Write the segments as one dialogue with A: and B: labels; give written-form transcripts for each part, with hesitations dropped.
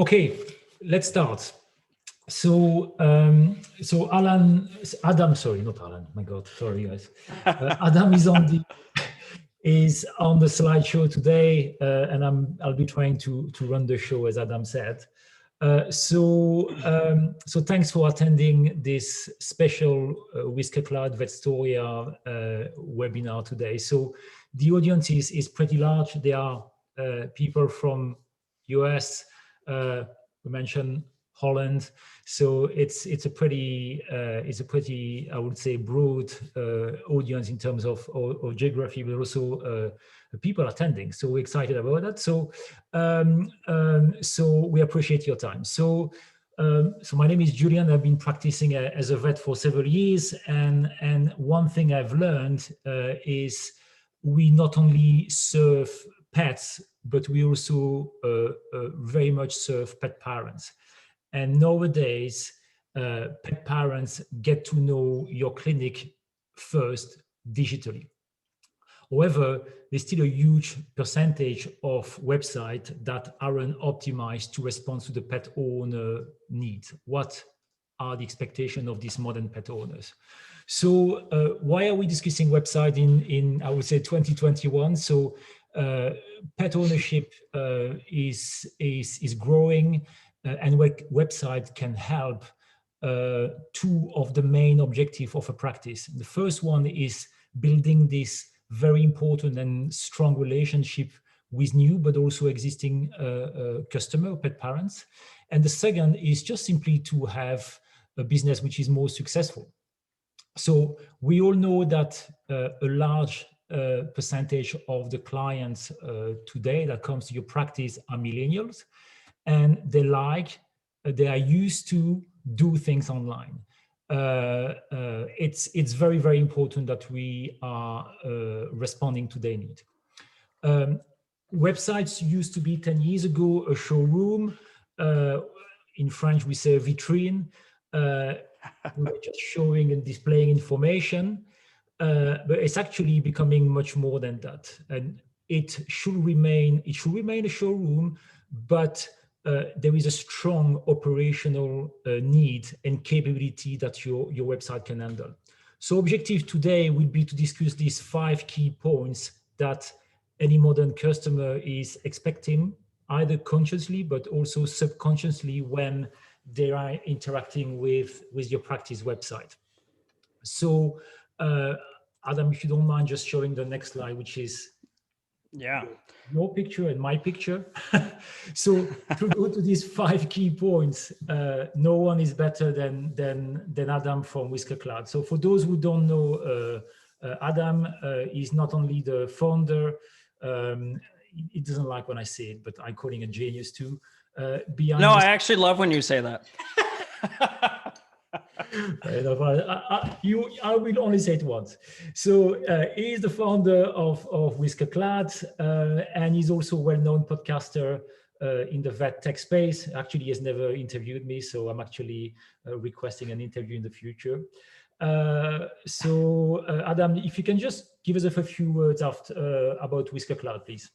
A: Okay, let's start. So, Adam, sorry, not Alan. My God, sorry, guys. Adam is on the slideshow today, and I'll be trying to run the show as Adam said. So thanks for attending this special Whisker Cloud Vetstoria webinar today. So the audience is pretty large. There are people from US. We mentioned Holland, so it's a pretty I would say broad audience in terms of geography, but also people attending. So we're excited about that. So we appreciate your time. So my name is Julian. I've been practicing as a vet for several years, and one thing I've learned is we not only serve pets, but we also very much serve pet parents. And nowadays, pet parents get to know your clinic first digitally. However, there's still a huge percentage of websites that aren't optimized to respond to the pet owner needs. What are the expectations of these modern pet owners? So why are we discussing website in I would say 2021? So pet ownership is growing, and website can help two of the main objectives of a practice. The first one is building this very important and strong relationship with new but also existing customer, pet parents. And the second is just simply to have a business which is more successful. So we all know that a large percentage of the clients today that comes to your practice are millennials, and they are used to do things online. It's very, very important that we are responding to their need. Websites used to be 10 years ago a showroom. In French, we say vitrine. We were just showing and displaying information, but it's actually becoming much more than that. And it should remain a showroom, but there is a strong operational need and capability that your website can handle. So objective today will be to discuss these 5 key points that any modern customer is expecting, either consciously but also subconsciously when they are interacting with your practice website. So Adam, if you don't mind just showing the next slide, which is your picture and my picture. So to go to these 5 key points, no one is better than Adam from Whisker Cloud. So for those who don't know, Adam is not only the founder, he doesn't like when I say it, but I call him a genius too.
B: I actually love when you say that.
A: I will only say it once. So he is the founder of Whisker Cloud, and he's also a well-known podcaster in the vet tech space. Actually, he has never interviewed me, so I'm actually requesting an interview in the future. So Adam, if you can just give us a few words about Whisker Cloud, please.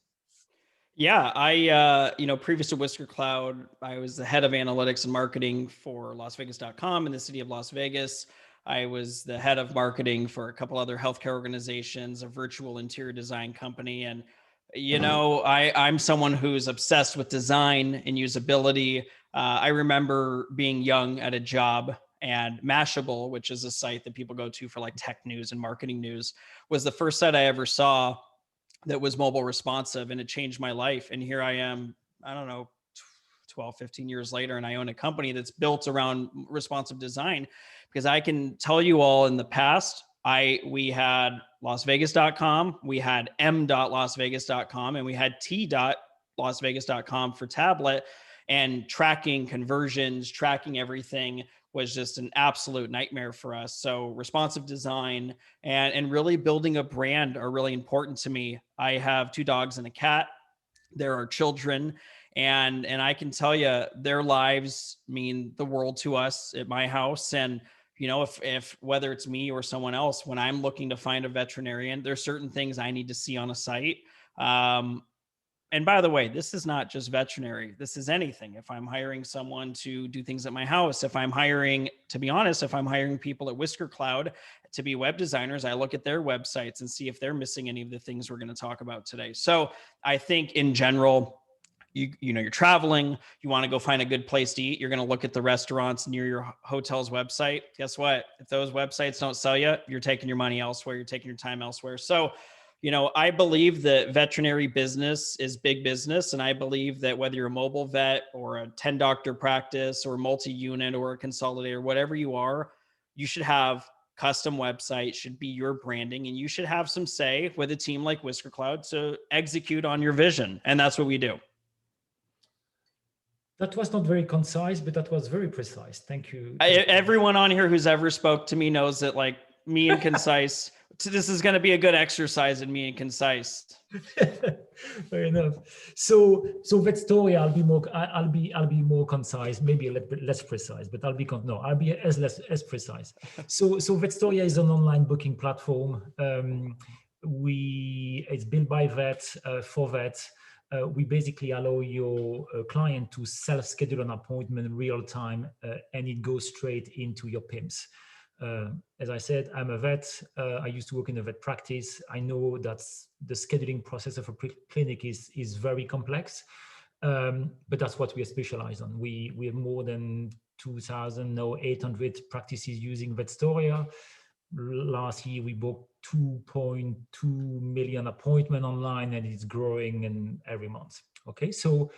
B: Yeah, I, previous to Whisker Cloud, I was the head of analytics and marketing for LasVegas.com in the city of Las Vegas. I was the head of marketing for a couple other healthcare organizations, a virtual interior design company. And, I'm someone who's obsessed with design and usability. I remember being young at a job, and Mashable, which is a site that people go to for like tech news and marketing news, was the first site I ever saw that was mobile responsive, and it changed my life. And here I am, I don't know, 12, 15 years later, and I own a company that's built around responsive design. Because I can tell you all, in the past, we had LasVegas.com, we had m.lasvegas.com, and we had t.lasvegas.com for tablet, and tracking conversions, tracking everything was just an absolute nightmare for us. So responsive design and really building a brand are really important to me. I have 2 dogs and a cat. There are children, and I can tell you their lives mean the world to us at my house. And, if whether it's me or someone else, when I'm looking to find a veterinarian, there's certain things I need to see on a site. And by the way, this is not just veterinary. This is anything. If I'm hiring someone to do things at my house, if I'm hiring, to be honest, if I'm hiring people at Whisker Cloud to be web designers, I look at their websites and see if they're missing any of the things we're going to talk about today. So I think in general, you're traveling, you want to go find a good place to eat. You're going to look at the restaurants near your hotel's website. Guess what? If those websites don't sell you, you're taking your money elsewhere. You're taking your time elsewhere. So, I believe that veterinary business is big business. And I believe that whether you're a mobile vet or a 10 doctor practice or multi-unit or a consolidator, whatever you are, you should have custom website, should be your branding, and you should have some say with a team like Whisker Cloud to execute on your vision. And that's what we do.
A: That was not very concise, but that was very precise. Thank you.
B: Everyone on here who's ever spoke to me knows that, like, me and concise, this is going to be a good exercise in me and concise.
A: Fair enough. So that story, I'll be more concise, maybe a little bit less precise, but I'll be as precise. So Vetstoria is an online booking platform. It's built by vets for vets. We basically allow your client to self-schedule an appointment in real time, and it goes straight into your PIMS. As I said, I'm a vet. I used to work in a vet practice. I know that the scheduling process of a clinic is very complex, but that's what we are specialized on. We have more than 2,800 practices using Vetstoria. Last year, we booked 2.2 million appointments online, and it's growing in every month. Okay, so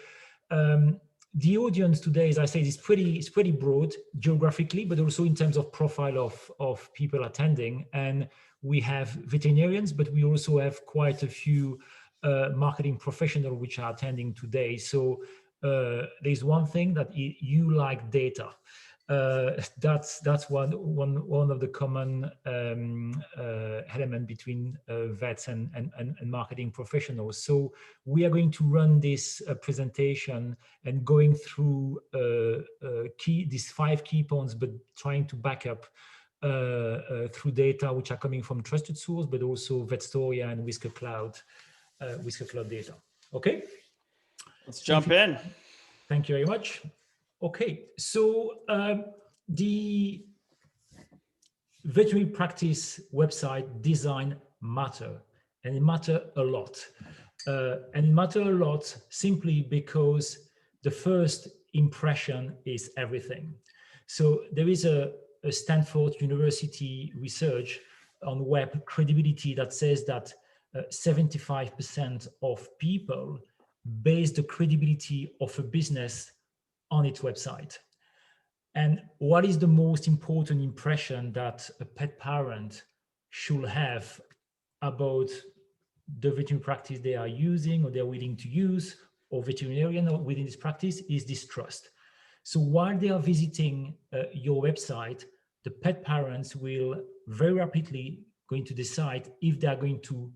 A: the audience today, as I said, is pretty broad geographically, but also in terms of profile of people attending. And we have veterinarians, but we also have quite a few marketing professionals which are attending today. So there's one thing that you like data. That's one of the common element between vets and marketing professionals. So we are going to run this presentation and going through these 5 key points, but trying to back up through data which are coming from trusted source, but also Vetstoria and Whisker Cloud data. Okay,
B: let's jump in.
A: Thank you very much. Okay, so the veterinary practice website design matter, and it matter a lot. And it matter a lot simply because the first impression is everything. So there is a Stanford University research on web credibility that says that 75% of people base the credibility of a business on its website. And what is the most important impression that a pet parent should have about the veterinary practice they are using or they're willing to use, or veterinarian or within this practice, is this trust. So while they are visiting your website, the pet parents will very rapidly going to decide if they are going to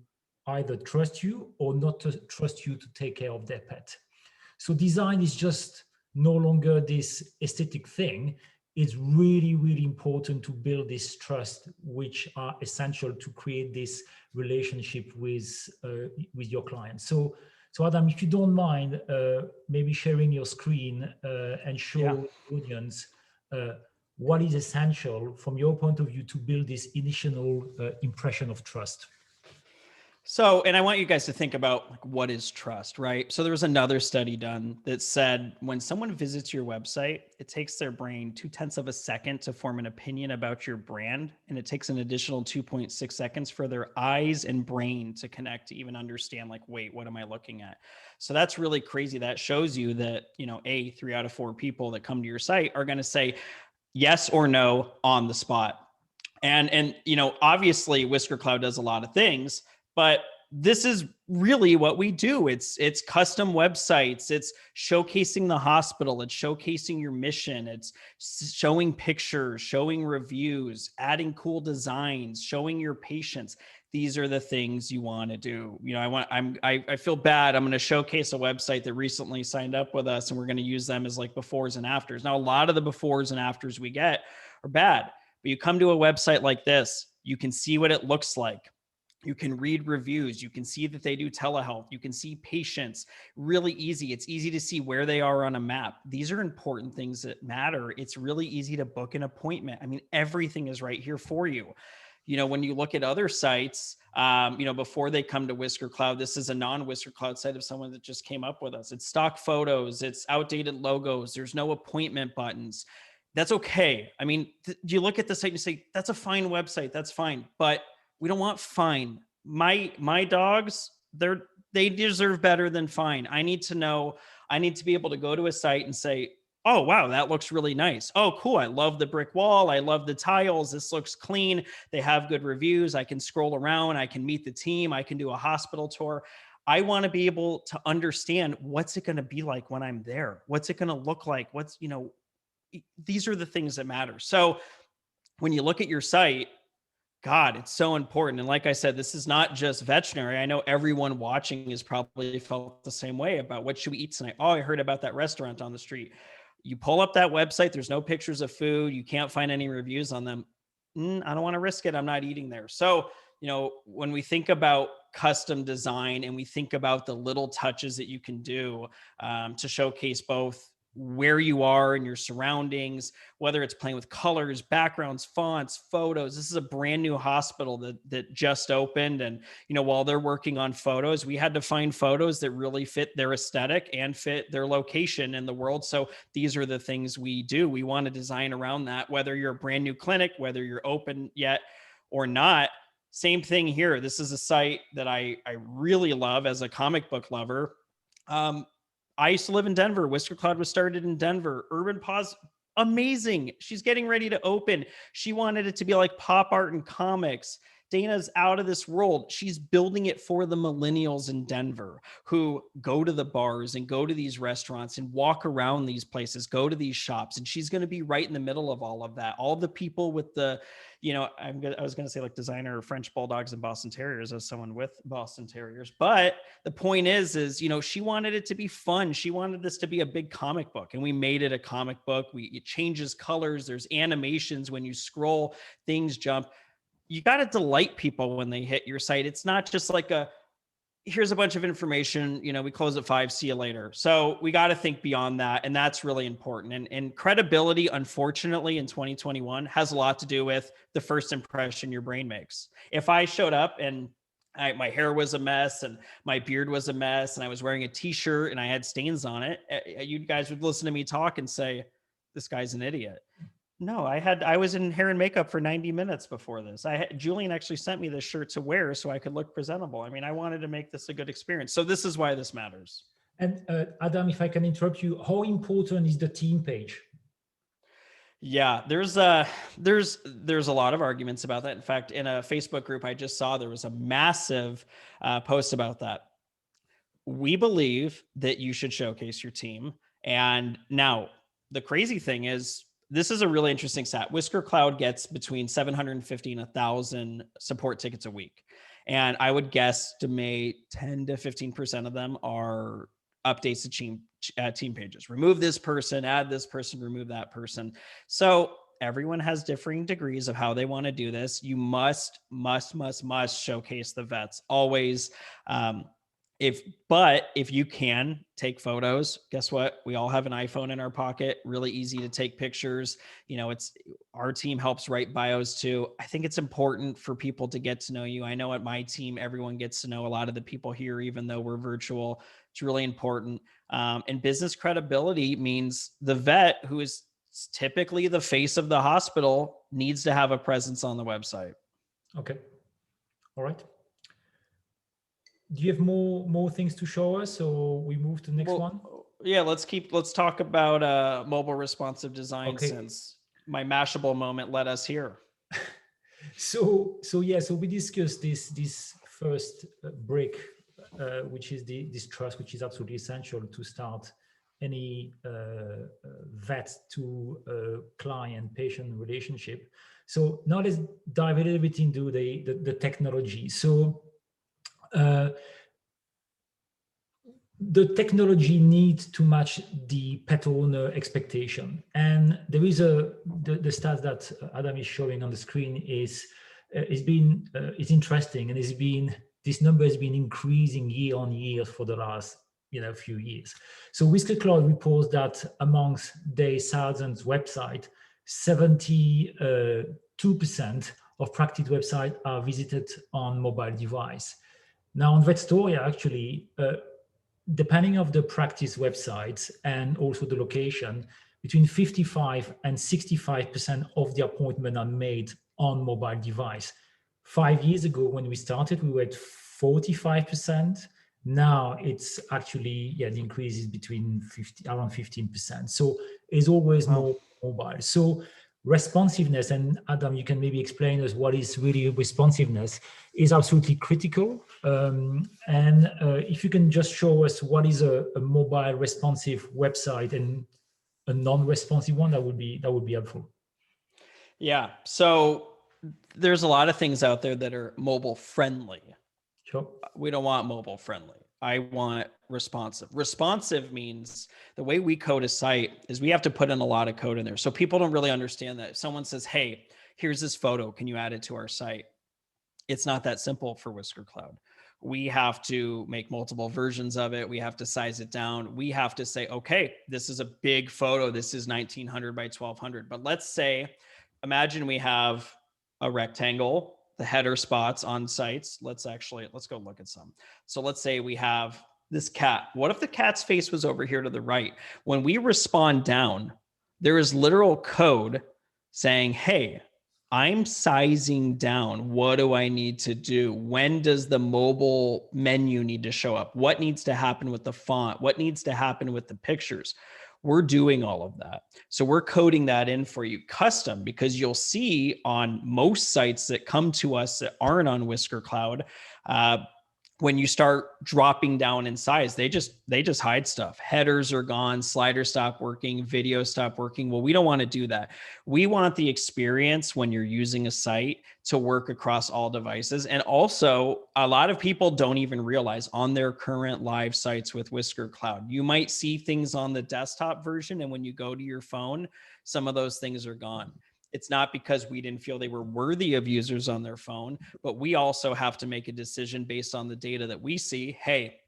A: either trust you or not to trust you to take care of their pet. So design is just no longer this aesthetic thing. It's really, really important to build this trust, which are essential to create this relationship with your clients. So Adam, if you don't mind, maybe sharing your screen and show the audience what is essential from your point of view to build this initial impression of trust.
B: So, and I want you guys to think about, like, what is trust, right? So there was another study done that said when someone visits your website, it takes their brain 0.2 of a second to form an opinion about your brand. And it takes an additional 2.6 seconds for their eyes and brain to connect to even understand, like, wait, what am I looking at? So that's really crazy. That shows you that, 3 out of 4 people that come to your site are going to say yes or no on the spot. And obviously Whisker Cloud does a lot of things, but this is really what we do. It's custom websites. It's showcasing the hospital. It's showcasing your mission. It's showing pictures, showing reviews, adding cool designs, showing your patients. These are the things you want to do. I feel bad. I'm going to showcase a website that recently signed up with us, and we're going to use them as like befores and afters. Now, a lot of the befores and afters we get are bad, but you come to a website like this, you can see what it looks like. You can read reviews. You can see that they do telehealth. You can see patients. Really easy. It's easy to see where they are on a map. These are important things that matter. It's really easy to book an appointment. I mean, everything is right here for you. When you look at other sites, before they come to Whisker Cloud, this is a non-Whisker Cloud site of someone that just came up with us. It's stock photos. It's outdated logos. There's no appointment buttons. That's okay. I mean, you look at the site and you say, that's a fine website. That's fine. But we don't want fine. My dogs, they deserve better than fine. I need to be able to go to a site and say, oh, wow, that looks really nice. Oh, cool. I love the brick wall. I love the tiles. This looks clean. They have good reviews. I can scroll around. I can meet the team. I can do a hospital tour. I want to be able to understand, what's it going to be like when I'm there? What's it going to look like? These are the things that matter. So when you look at your site, God, it's so important. And like I said, this is not just veterinary. I know everyone watching has probably felt the same way about, what should we eat tonight? Oh, I heard about that restaurant on the street. You pull up that website, there's no pictures of food. You can't find any reviews on them. I don't want to risk it. I'm not eating there. So, when we think about custom design and we think about the little touches that you can do to showcase both where you are and your surroundings, whether it's playing with colors, backgrounds, fonts, photos. This is a brand new hospital that just opened. And, while they're working on photos, we had to find photos that really fit their aesthetic and fit their location in the world. So these are the things we do. We want to design around that, whether you're a brand new clinic, whether you're open yet or not. Same thing here. This is a site that I really love as a comic book lover. I used to live in Denver. Whisker Cloud was started in Denver. Urban Pause, amazing. She's getting ready to open. She wanted it to be like pop art and comics. Dana's out of this world. She's building it for the millennials in Denver who go to the bars and go to these restaurants and walk around these places, go to these shops. And she's going to be right in the middle of all of that. All the people with the, I was going to say like designer French Bulldogs and Boston Terriers as someone with Boston Terriers. But the point is, she wanted it to be fun. She wanted this to be a big comic book, and we made it a comic book. It changes colors. There's animations. When you scroll, things jump. You got to delight people when they hit your site. It's not just like here's a bunch of information, we close at 5, see you later. So we got to think beyond that. And that's really important. And credibility, unfortunately, in 2021 has a lot to do with the first impression your brain makes. If I showed up and my hair was a mess and my beard was a mess and I was wearing a t-shirt and I had stains on it, you guys would listen to me talk and say, this guy's an idiot. No, I was in hair and makeup for 90 minutes before this. Julian actually sent me this shirt to wear so I could look presentable. I mean, I wanted to make this a good experience. So this is why this matters.
A: And Adam, if I can interrupt you, how important is the team page?
B: Yeah, there's a lot of arguments about that. In fact, in a Facebook group I just saw, there was a massive post about that. We believe that you should showcase your team. And now the crazy thing is, this is a really interesting stat. Whisker Cloud gets between 750 and 1,000 support tickets a week. And I would guesstimate 10 to 15% of them are updates to team pages. Remove this person, add this person, remove that person. So everyone has differing degrees of how they want to do this. You must showcase the vets always. If you can take photos, guess what? We all have an iPhone in our pocket, really easy to take pictures. Our team helps write bios too. I think it's important for people to get to know you. I know at my team, everyone gets to know a lot of the people here, even though we're virtual. It's really important. And business credibility means the vet, who is typically the face of the hospital, needs to have a presence on the website.
A: Okay. All right. Do you have more things to show us, or we move to the next one?
B: Yeah, let's talk about mobile responsive design, since my Mashable moment led us here.
A: So we discussed this first brick, which is this trust, which is absolutely essential to start any vet to client patient relationship. So now let's dive a little bit into the technology. So the technology needs to match the pet owner expectation. And there is the stats that Adam is showing on the screen is it's interesting, and this number has been increasing year on year for the last few years. So Whisker Cloud reports that amongst their thousands website, 72% of practice websites are visited on mobile device. Now on Vetstoria, actually, depending of the practice websites and also the location, between 55 and 65% of the appointment are made on mobile device. 5 years ago, when we started, we were at 45%. Now it's actually, the increase is around 15%. So it's always more mobile. So responsiveness, and Adam, you can maybe explain us what is really responsiveness, is absolutely critical. And if you can just show us what is a mobile responsive website and a non-responsive one, that would be helpful.
B: Yeah. So there's a lot of things out there that are mobile friendly.
A: Sure.
B: We don't want mobile friendly. I want responsive. Responsive means the way we code a site is we have to put in a lot of code in there. So people don't really understand that. If someone says, hey, here's this photo, can you add it to our site? It's not that simple for Whisker Cloud. We have to make multiple versions of it. We have to size it down. We have to say, okay, this is a big photo. This is 1900 by 1200. But let's say, imagine we have a rectangle, the header spots on sites. Let's go look at some. So let's say we have this cat. What if the cat's face was over here to the right? When we respond down, there is literal code saying, hey, I'm sizing down. What do I need to do? When does the mobile menu need to show up? What needs to happen with the font? What needs to happen with the pictures? We're doing all of that. So we're coding that in for you custom, because you'll see on most sites that come to us that aren't on Whisker Cloud, when you start dropping down in size, they just hide stuff. Headers are gone, sliders stop working, video stop working. Well, we don't want to do that. We want the experience when you're using a site to work across all devices. And also, a lot of people don't even realize on their current live sites with Whisker Cloud, you might see things on the desktop version, and when you go to your phone, some of those things are gone. It's not because we didn't feel they were worthy of users on their phone, but we also have to make a decision based on the data that we see. Hey,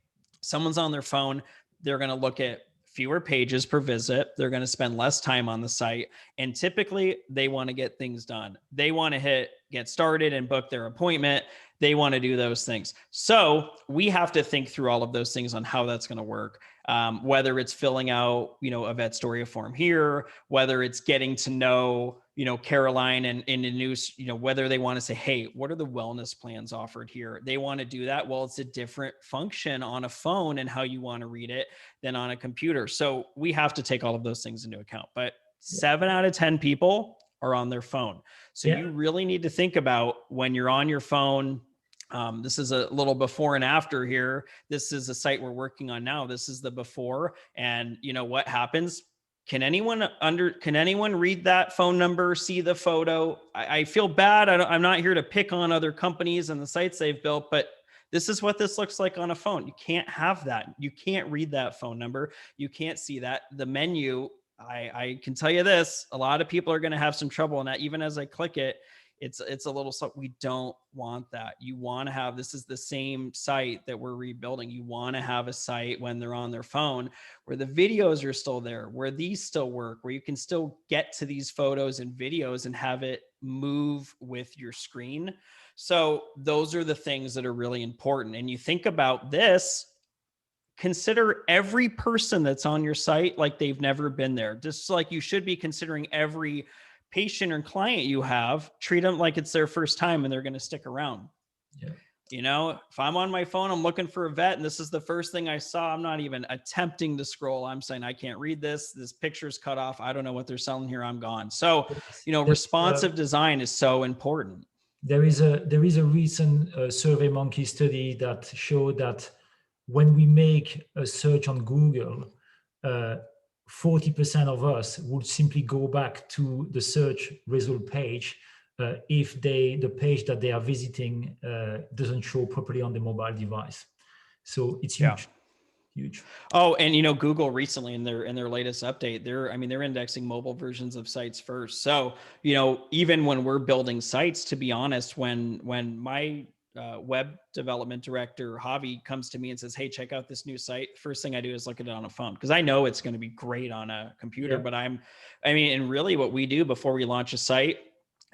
B: someone's on their phone, they're going to look at fewer pages per visit. They're going to spend less time on the site. And typically they want to get things done. They want to get started and book their appointment. They want to do those things. So we have to think through all of those things on how that's going to work. Whether it's filling out, a Vetstoria form here, whether it's getting to know, Caroline and in the news, whether they want to say, hey, what are the wellness plans offered here? They want to do that. Well, it's a different function on a phone and how you want to read it than on a computer. So we have to take all of those things into account. But 7 out of 10 people are on their phone. So you really need to think about when you're on your phone. This is a little before and after here. This is a site we're working on now. This is the before. And what happens? Can anyone read that phone number, see the photo? I feel bad. I'm not here to pick on other companies and the sites they've built, but this is what this looks like on a phone. You can't have that. You can't read that phone number. You can't see that. The menu, I can tell you this, a lot of people are going to have some trouble in that. Even as I click it, it's a little, so we don't want that. You want to have, this is the same site that we're rebuilding. You want to have a site when they're on their phone where the videos are still there, where these still work, where you can still get to these photos and videos and have it move with your screen. So those are the things that are really important. And you think about this, consider every person that's on your site like they've never been there. Just like you should be considering every patient or client you have, treat them like it's their first time and they're going to stick around. If I'm on my phone, I'm looking for a vet and this is the first thing I saw, I'm not even attempting to scroll. I'm saying, I can't read this. This picture's cut off. I don't know what they're selling here. I'm gone. So, responsive design is so important.
A: There is a recent SurveyMonkey study that showed that when we make a search on Google, 40% of us would simply go back to the search result page if the page that they are visiting doesn't show properly on the mobile device. So it's huge. Huge.
B: Oh, and Google recently in their latest update, they're indexing mobile versions of sites first. So, even when we're building sites, to be honest, when my web development director Javi comes to me and says, "Hey, check out this new site," first thing I do is look at it on a phone because I know it's going to be great on a computer.
A: Yeah.
B: But and really, what we do before we launch a site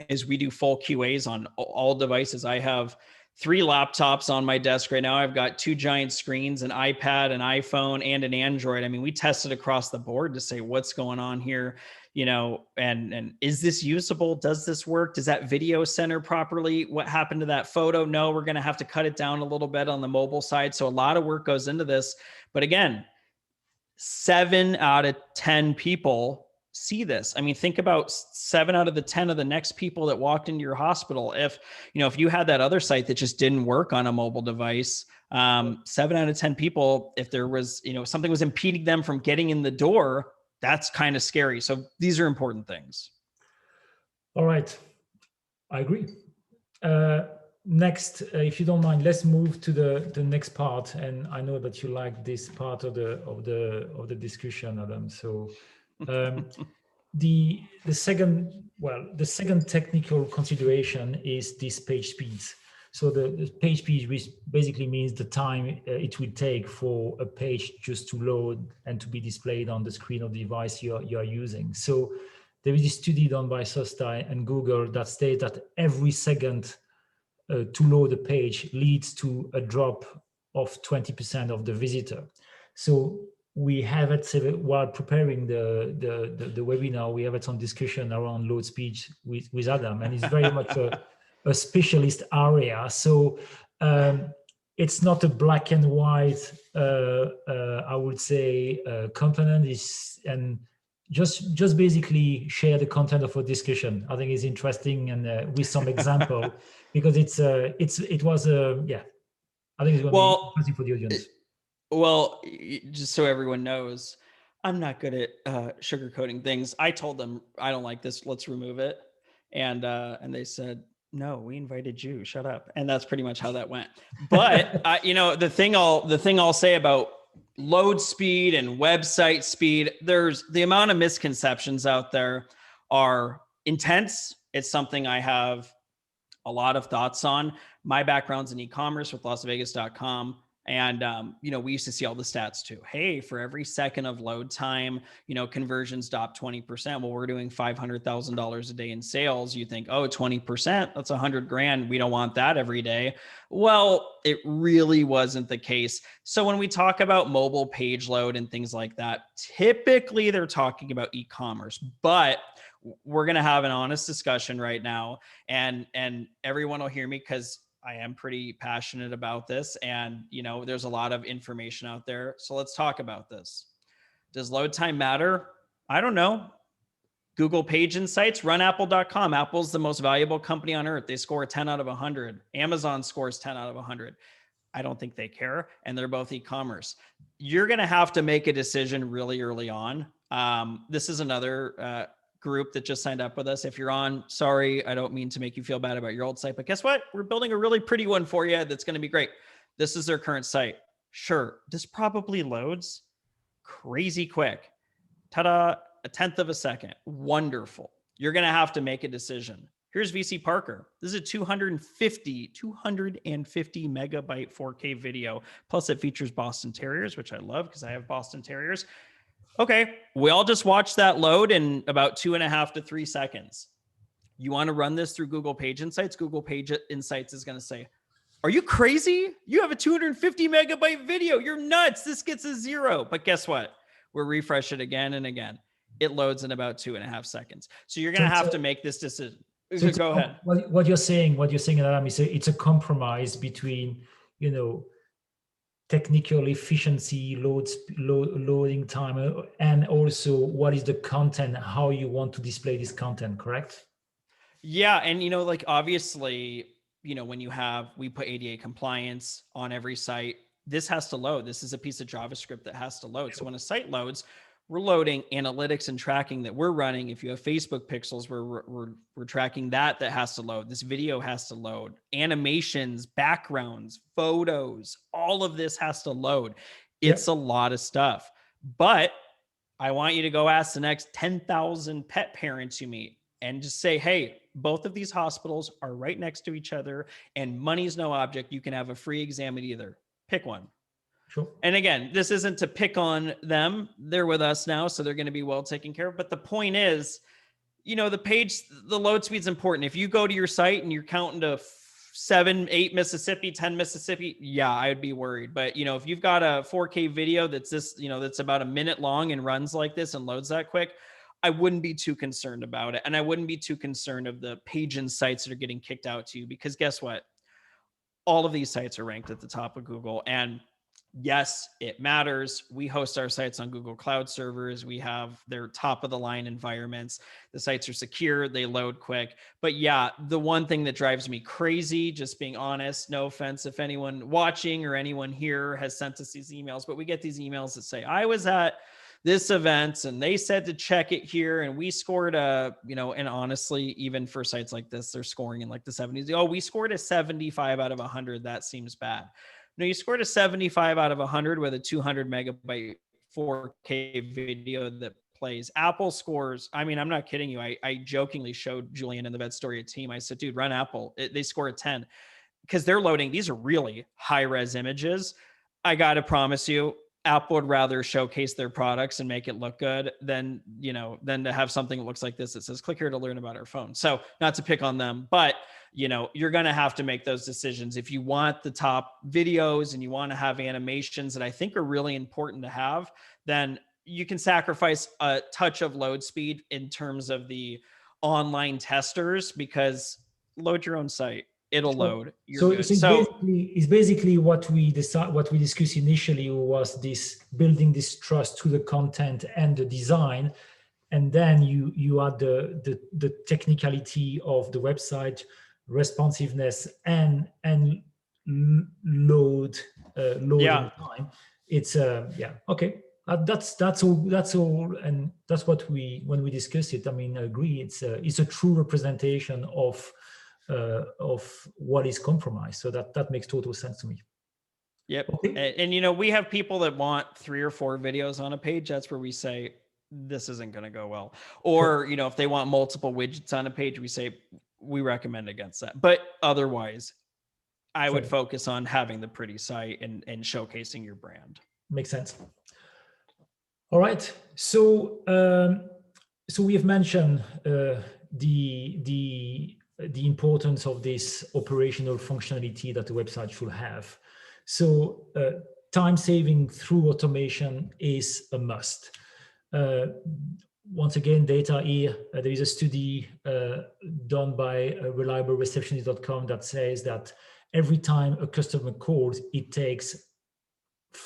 B: is we do full QAs on all devices. I have 3 laptops on my desk right now. I've got 2 giant screens, an iPad, an iPhone, and an Android. I mean, we tested across the board to say what's going on here, and is this usable? Does this work? Does that video center properly? What happened to that photo? No, we're going to have to cut it down a little bit on the mobile side. So a lot of work goes into this. But again, 7 out of 10 people see this. I mean, think about 7 out of the 10 of the next people that walked into your hospital. If you had that other site that just didn't work on a mobile device, 7 out of 10 people, if there was, something was impeding them from getting in the door, that's kind of scary. So these are important things.
A: All right. I agree. Next, if you don't mind, let's move to the next part. And I know that you like this part of the discussion, Adam. So the second technical consideration is this page speeds. So the page speed, which basically means the time it will take for a page just to load and to be displayed on the screen of the device you are using. So there is a study done by Sosta and Google that states that every second to load a page leads to a drop of 20% of the visitor. So we have it while preparing the webinar, we have it some discussion around load speed with Adam, and it's very much a specialist area. So it's not a black and white, I would say, component. And just basically share the content of our discussion. I think is interesting, and with some example, because I think it's going to be interesting for the audience.
B: Well, just so everyone knows, I'm not good at sugarcoating things. I told them I don't like this. Let's remove it, and they said no. We invited you. Shut up. And that's pretty much how that went. But the thing I'll say about load speed and website speed, there's the amount of misconceptions out there are intense. It's something I have a lot of thoughts on. My background's in e-commerce with LasVegas.com. And, we used to see all the stats too. Hey, for every second of load time, conversions drop 20%. Well, we're doing $500,000 a day in sales. You think, oh, 20%, that's $100,000. We don't want that every day. Well, it really wasn't the case. So when we talk about mobile page load and things like that, typically they're talking about e-commerce, but we're going to have an honest discussion right now, and everyone will hear me because I am pretty passionate about this, and there's a lot of information out there. So let's talk about this. Does load time matter? I don't know. Google Page Insights, run apple.com. Apple's the most valuable company on earth. They score 10 out of 100. Amazon scores 10 out of 100. I don't think they care, and they're both e-commerce. You're going to have to make a decision really early on. This is another group that just signed up with us. If you're on, sorry, I don't mean to make you feel bad about your old site, but guess what? We're building a really pretty one for you that's going to be great. This is their current site. Sure, this probably loads crazy quick. Ta-da, 1/10 of a second. Wonderful. You're going to have to make a decision. Here's VC Parker. This is a 250 megabyte 4K video. Plus it features Boston Terriers, which I love because I have Boston Terriers. Okay, we all just watched that load in about 2.5 to 3 seconds. You want to run this through Google Page Insights? Google Page Insights is going to say, are you crazy? You have a 250 megabyte video. You're nuts. This gets a 0. But guess what? We'll refresh it again and again. It loads in about 2.5 seconds. So you're going to have to make this decision. So go ahead.
A: What you're saying, Adam, is it's a compromise between, technical efficiency, loading time, and also what is the content, how you want to display this content, correct?
B: Yeah. And, obviously, when we put ADA compliance on every site, this has to load. This is a piece of JavaScript that has to load. So when a site loads, we're loading analytics and tracking that we're running. If you have Facebook pixels, we're tracking that has to load. This video has to load. Animations, backgrounds, photos, all of this has to load. It's a lot of stuff. But I want you to go ask the next 10,000 pet parents you meet and just say, hey, both of these hospitals are right next to each other and money's no object. You can have a free exam at either. Pick one.
A: Sure.
B: And again, this isn't to pick on them. They're with us now, so they're going to be well taken care of. But the point is, the load speed's important. If you go to your site and you're counting to 7, 8 Mississippi, 10 Mississippi, yeah, I'd be worried. But if you've got a 4K video that's about a minute long and runs like this and loads that quick, I wouldn't be too concerned about it. And I wouldn't be too concerned of the page and sites that are getting kicked out to you, because guess what? All of these sites are ranked at the top of Google. And yes, it matters. We host our sites on Google Cloud servers. We have their top of the line environments. The sites are secure. They load quick. But yeah, the one thing that drives me crazy, just being honest, no offense if anyone watching or anyone here has sent us these emails, but we get these emails that say, I was at this event and they said to check it here and we scored and honestly, even for sites like this, they're scoring in like the 70s. Oh, we scored a 75 out of 100. That seems bad. No, you scored a 75 out of 100 with a 200 megabyte 4K video that plays. Apple scores, I mean, I'm not kidding you. I jokingly showed Julian in the Vet Story team. I said, dude, run Apple. They score a 10 because they're loading. These are really high res images. I got to promise you, Apple would rather showcase their products and make it look good than to have something that looks like this that says, click here to learn about our phone. So not to pick on them, but you're going to have to make those decisions. If you want the top videos and you want to have animations that I think are really important to have, then you can sacrifice a touch of load speed in terms of the online testers, because load your own site. It'll load.
A: So it's basically what we discussed initially was this building this trust to the content and the design, and then you add the technicality of the website, responsiveness and loading time. It's okay. That's all, and that's what when we discuss it. I mean, I agree. It's a true representation of what is compromised. So that makes total sense to me.
B: Yep. Okay. And we have people that want 3 or 4 videos on a page. That's where we say this isn't going to go well. Or, sure. If they want multiple widgets on a page, we say we recommend against that. But otherwise, I would focus on having the pretty site and showcasing your brand.
A: Makes sense. All right. So we have mentioned the importance of this operational functionality that the website should have. So time saving through automation is a must. Once again, data here, there is a study done by reliablereceptionist.com that says that every time a customer calls, it takes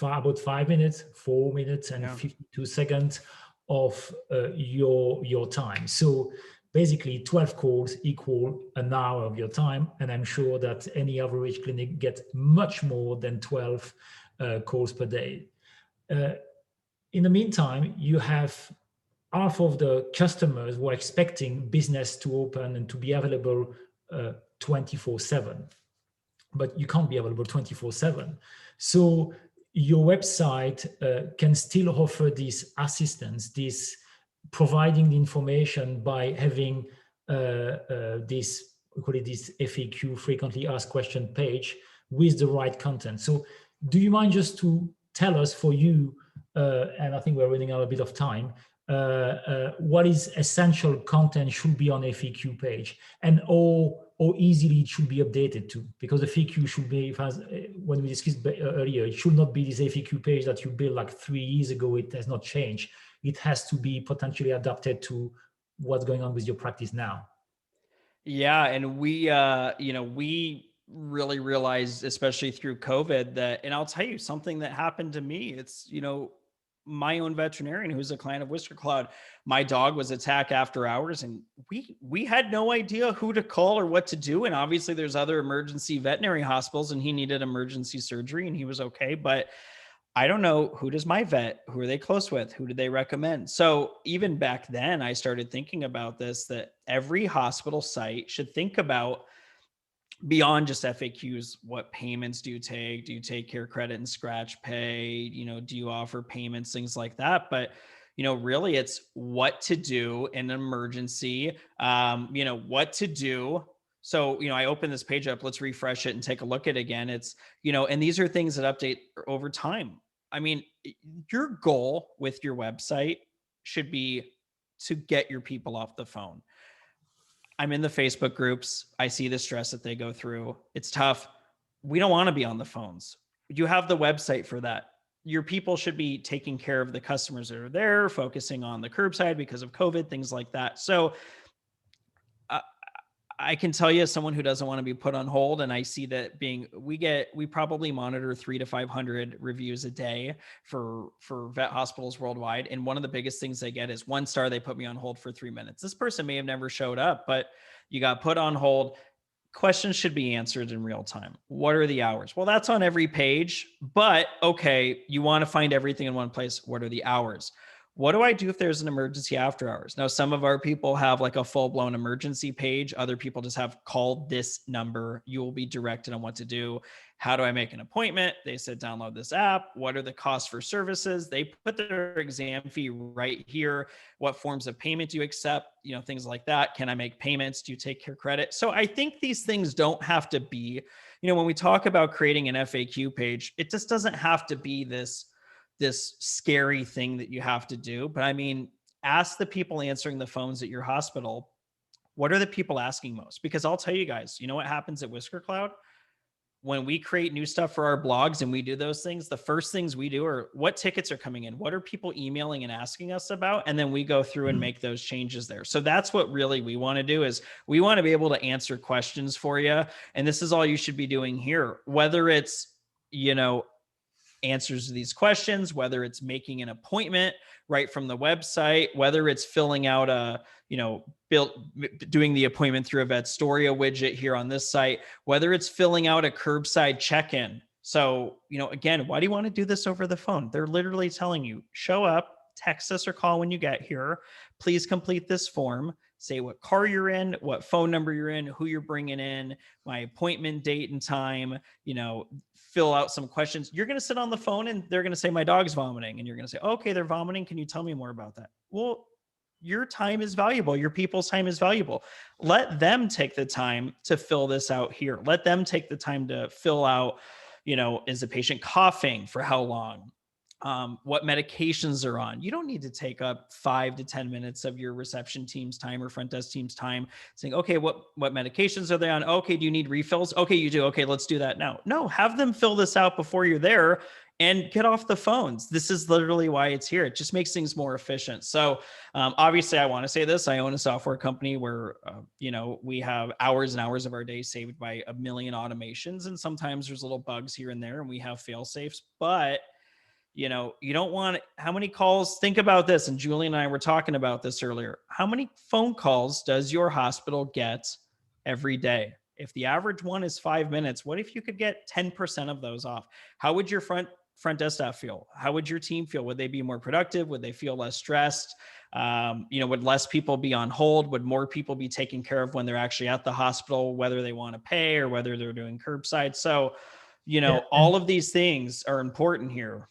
A: about 5 minutes, 4 minutes and 52 seconds of your time. So basically 12 calls equal an hour of your time. And I'm sure that any average clinic gets much more than 12 calls per day. In the meantime, you have half of the customers who are expecting business to open and to be available 24/7, but you can't be available 24/7. So your website can still offer this assistance, this providing the information by having this, we call it this FAQ, frequently asked question page, with the right content. So do you mind just to tell us, for you, and I think we're running out a bit of time, what is essential content should be on FAQ page, and or easily it should be updated to? Because the FAQ should be, when we discussed earlier, it should not be this FAQ page that you built like 3 years ago. It has not changed. It has to be potentially adapted to what's going on with your practice now.
B: Yeah, and we really realized, especially through COVID, that, and I'll tell you something that happened to me. It's, my own veterinarian who's a client of Whisker Cloud, my dog was attacked after hours, and we had no idea who to call or what to do. And obviously there's other emergency veterinary hospitals, and he needed emergency surgery and he was okay. But I don't know, who does my vet, who are they close with? Who do they recommend? So even back then I started thinking about this, that every hospital site should think about beyond just FAQs, what payments do you take? Do you take care credit and scratch pay? Do you offer payments, things like that? But, really it's what to do in an emergency, what to do. So, I open this page up, let's refresh it and take a look at it again. It's, and these are things that update over time. I mean, your goal with your website should be to get your people off the phone. I'm in the Facebook groups. I see the stress that they go through. It's tough. We don't want to be on the phones. You have the website for that. Your people should be taking care of the customers that are there, focusing on the curbside because of COVID, things like that. So I can tell you, as someone who doesn't want to be put on hold, and I see that we probably monitor 300 to 500 reviews a day for vet hospitals worldwide. And one of the biggest things they get is 1 star. They put me on hold for 3 minutes. This person may have never showed up, but you got put on hold. Questions should be answered in real time. What are the hours? Well, that's on every page, but okay, you want to find everything in one place. What are the hours? What do I do if there's an emergency after hours? Now, some of our people have like a full-blown emergency page. Other people just have called this number. You will be directed on what to do. How do I make an appointment? They said, download this app. What are the costs for services? They put their exam fee right here. What forms of payment do you accept? Things like that. Can I make payments? Do you take care credit? So I think these things don't have to be, when we talk about creating an FAQ page, it just doesn't have to be this scary thing that you have to do. But I mean, ask the people answering the phones at your hospital, what are the people asking most? Because I'll tell you guys, what happens at Whisker Cloud? When we create new stuff for our blogs and we do those things, the first things we do are what tickets are coming in, what are people emailing and asking us about, and then we go through and make those changes there. So that's what really we want to do, is we want to be able to answer questions for you. And this is all you should be doing here, whether it's, answers to these questions, whether it's making an appointment right from the website, whether it's filling out doing the appointment through a Vetstoria widget here on this site, whether it's filling out a curbside check-in. So, again, why do you want to do this over the phone? They're literally telling you, show up, text us or call when you get here. Please complete this form. Say what car you're in, what phone number you're in, who you're bringing in, my appointment date and time, fill out some questions. You're going to sit on the phone and they're going to say, my dog's vomiting. And you're going to say, okay, they're vomiting. Can you tell me more about that? Well, your time is valuable. Your people's time is valuable. Let them take the time to fill this out here. Let them take the time to fill out, is the patient coughing, for how long? What medications are on. You don't need to take up 5 to 10 minutes of your reception team's time or front desk team's time saying, okay, what medications are they on? Okay, do you need refills? Okay, you do. Okay, let's do that now. No, have them fill this out before you're there and get off the phones. This is literally why it's here. It just makes things more efficient. So obviously I want to say this, I own a software company where, we have hours and hours of our day saved by a million automations. And sometimes there's little bugs here and there and we have fail safes, but you don't want, how many calls, think about this. And Julie and I were talking about this earlier. How many phone calls does your hospital get every day? If the average one is 5 minutes, what if you could get 10% of those off? How would your front desk staff feel? How would your team feel? Would they be more productive? Would they feel less stressed? Would less people be on hold? Would more people be taken care of when they're actually at the hospital, whether they want to pay or whether they're doing curbside? So, all of these things are important here.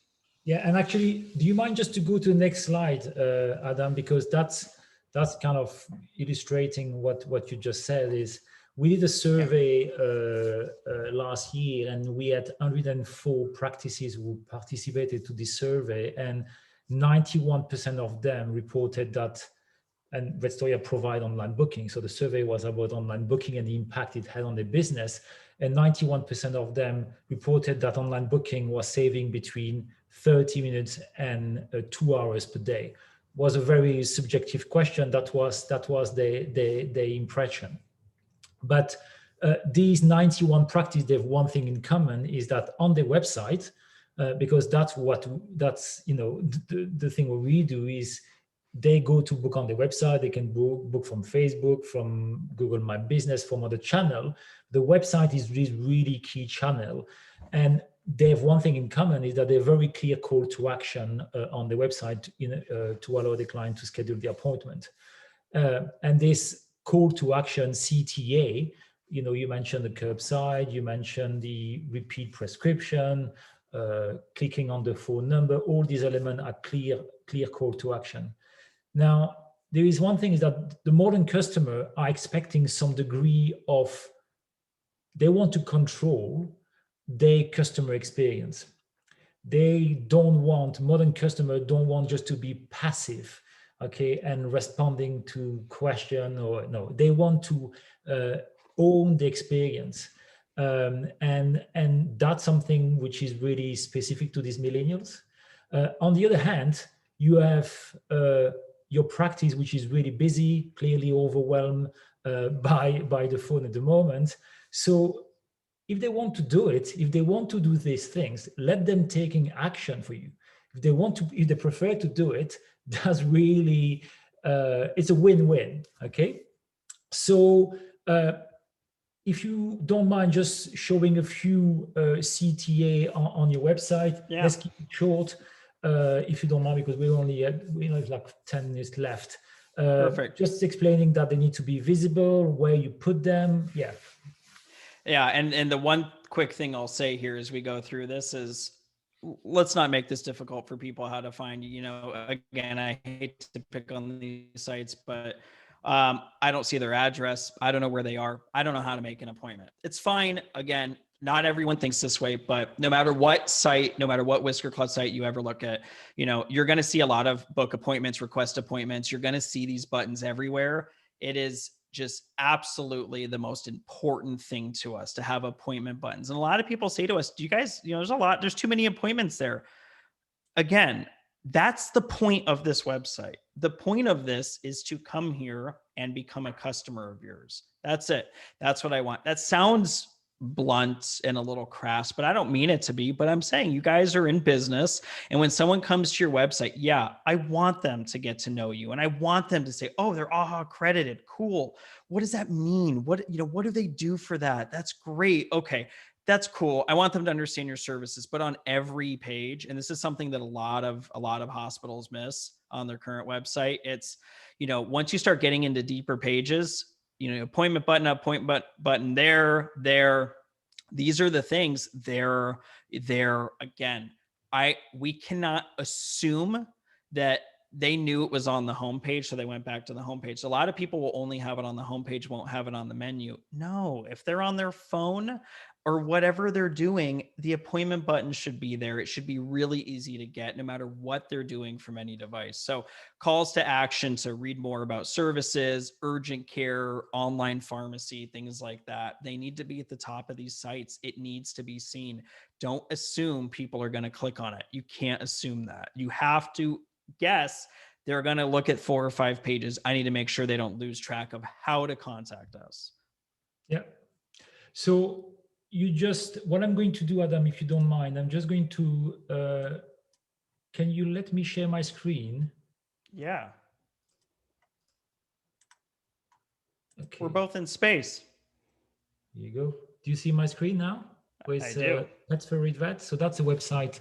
A: Yeah, and actually, do you mind just to go to the next slide, Adam, because that's kind of illustrating what you just said. Is we did a survey last year, and we had 104 practices who participated to this survey, and 91% of them reported that, and Vetstoria provide online booking. So the survey was about online booking and the impact it had on their business. And 91% of them reported that online booking was saving between 30 minutes and 2 hours per day. It was a very subjective question. That was the impression. But these 91 practices, they have one thing in common, is that on their website, because that's the thing what we do is they go to book on the website. They can book from Facebook, from Google My Business, from other channel. The website is this really key channel. And they have one thing in common, is that they have a very clear call to action on the website to allow the client to schedule the appointment. And this call to action, CTA, You mentioned the curbside, you mentioned the repeat prescription, clicking on the phone number. All these elements are clear call to action. Now, there is one thing is that the modern customer are expecting some degree of, they want to control their customer experience. Modern customer don't want just to be passive, okay, and responding to question, or no, they want to own the experience. And that's something which is really specific to these millennials. On the other hand, you have your practice, which is really busy, clearly overwhelmed by the phone at the moment. So if they want to do it, if they want to do these things, let them taking action for you. If they prefer to do it, that's really, it's a win-win, okay? So if you don't mind just showing a few CTA on your website, let's keep it short, if you don't mind, because we only have like 10 minutes left.
B: Perfect.
A: Just explaining that they need to be visible, where you put them, yeah.
B: Yeah, and the one quick thing I'll say here as we go through this is, let's not make this difficult for people how to find you. Again, I hate to pick on these sites, but I don't see their address. I don't know where they are. I don't know how to make an appointment. It's fine. Again, not everyone thinks this way, but no matter what site, no matter what Whisker Club site you ever look at, you're going to see a lot of book appointments, request appointments. You're going to see these buttons everywhere. It is just absolutely the most important thing to us to have appointment buttons. And a lot of people say to us, do you guys, there's too many appointments there. Again, that's the point of this website. The point of this is to come here and become a customer of yours. That's it. That's what I want. That sounds blunt and a little crass, but I don't mean it to be, but I'm saying you guys are in business. And when someone comes to your website, yeah, I want them to get to know you. And I want them to say, oh, they're AHA accredited. Cool. What does that mean? What do they do for that? That's great. Okay. That's cool. I want them to understand your services, but on every page, and this is something that a lot of hospitals miss on their current website. It's, once you start getting into deeper pages, appointment button there. These are the things there again. We cannot assume that they knew it was on the homepage, so they went back to the homepage. So a lot of people will only have it on the homepage, won't have it on the menu. No, if they're on their phone or whatever they're doing, the appointment button should be there. It should be really easy to get no matter what they're doing from any device. So calls to action to read more about services, urgent care, online pharmacy, things like that. They need to be at the top of these sites. It needs to be seen. Don't assume people are going to click on it. You can't assume that. You have to guess they're going to look at 4 or 5 pages. I need to make sure they don't lose track of how to contact us.
A: Yeah. So what I'm going to do, Adam, if you don't mind, I'm just going to, can you let me share my screen?
B: Yeah.
A: Okay.
B: We're both in space.
A: Here you go. Do you see my screen now?
B: I do.
A: Pets for Read Vet. So that's a website,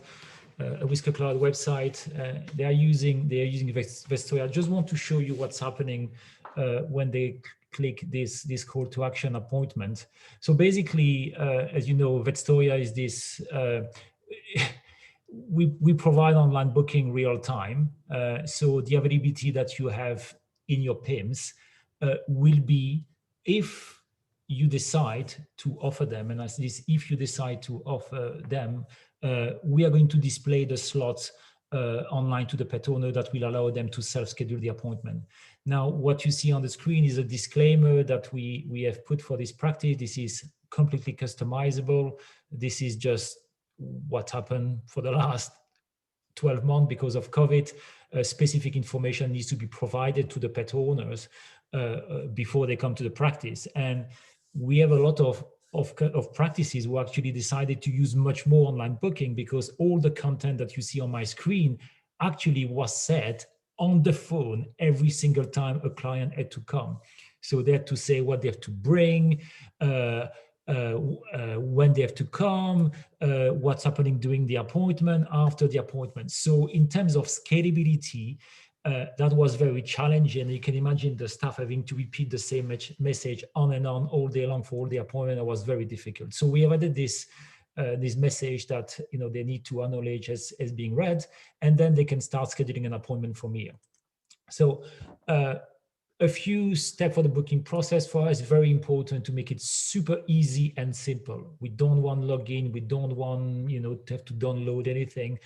A: a Whisker Cloud website. They are using Vestoria. I just want to show you what's happening when they click this call to action appointment. So basically, as you know, Vetstoria is this, we provide online booking real time. So the availability that you have in your PIMS will be, if you decide to offer them, and as this, if you decide to offer them, we are going to display the slots online to the pet owner that will allow them to self-schedule the appointment. Now, what you see on the screen is a disclaimer that we have put for this practice. This is completely customizable. This is just what happened for the last 12 months because of COVID. Specific information needs to be provided to the pet owners before they come to the practice. And we have a lot of practices who actually decided to use much more online booking because all the content that you see on my screen actually was said on the phone every single time a client had to come. So they had to say what they have to bring, when they have to come, what's happening during the appointment, after the appointment. So in terms of scalability, that was very challenging. You can imagine the staff having to repeat the same message on and on all day long for all the appointment. It was very difficult. So we have added this message that they need to acknowledge as being read, and then they can start scheduling an appointment from here. So a few steps for the booking process for us, very important to make it super easy and simple. We don't want login. We don't want to have to download anything.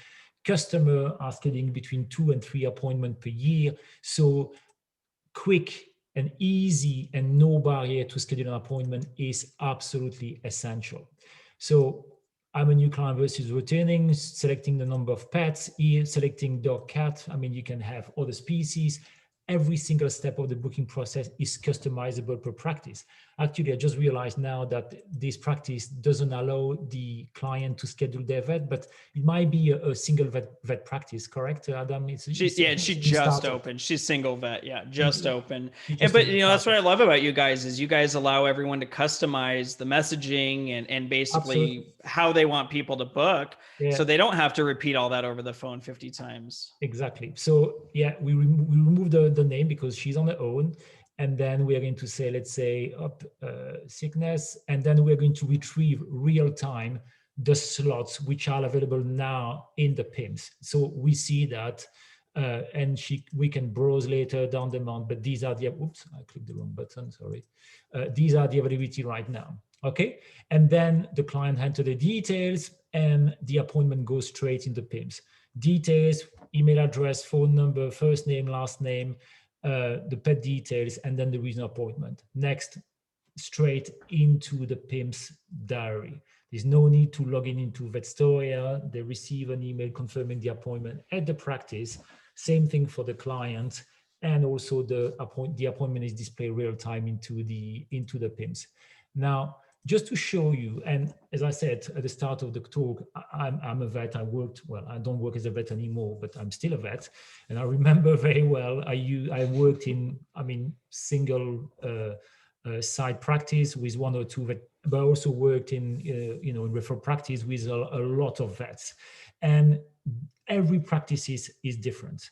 A: Customer are scheduling between 2 and 3 appointments per year. So quick and easy and no barrier to schedule an appointment is absolutely essential. So I'm a new client versus returning, selecting the number of pets here, selecting dog, cat. I mean, you can have other species. Every single step of the booking process is customizable per practice. Actually, I just realized now that this practice doesn't allow the client to schedule their vet, but it might be a single vet practice, correct, Adam?
B: She just opened. She's single vet. Yeah, just open. But that's what I love about you guys is you guys allow everyone to customize the messaging and basically
A: Absolutely.
B: how they want people to book.
A: Yeah.
B: So they don't have to repeat all that over the phone 50 times.
A: Exactly. So yeah, we remove the name because she's on her own. And then we're going to say, let's say sickness. And then we're going to retrieve real time the slots which are available now in the PIMS. So we see that and we can browse later down the month, but these are the, oops, I clicked the wrong button, sorry. These are the availability right now, okay? And then the client enters the details and the appointment goes straight into PIMS. Details, email address, phone number, first name, last name, the pet details, and then the reason appointment. Next, straight into the PIMS diary. There's no need to log into Vetstoria. They receive an email confirming the appointment at the practice. Same thing for the client. And also the appointment is displayed real time into the PIMS. Now, just to show you, and as I said at the start of the talk, I'm a vet. I don't work as a vet anymore, but I'm still a vet. And I remember very well, I worked in, single side practice with 1 or 2 vet, but I also worked in, in referral practice with a lot of vets. And every practice is different.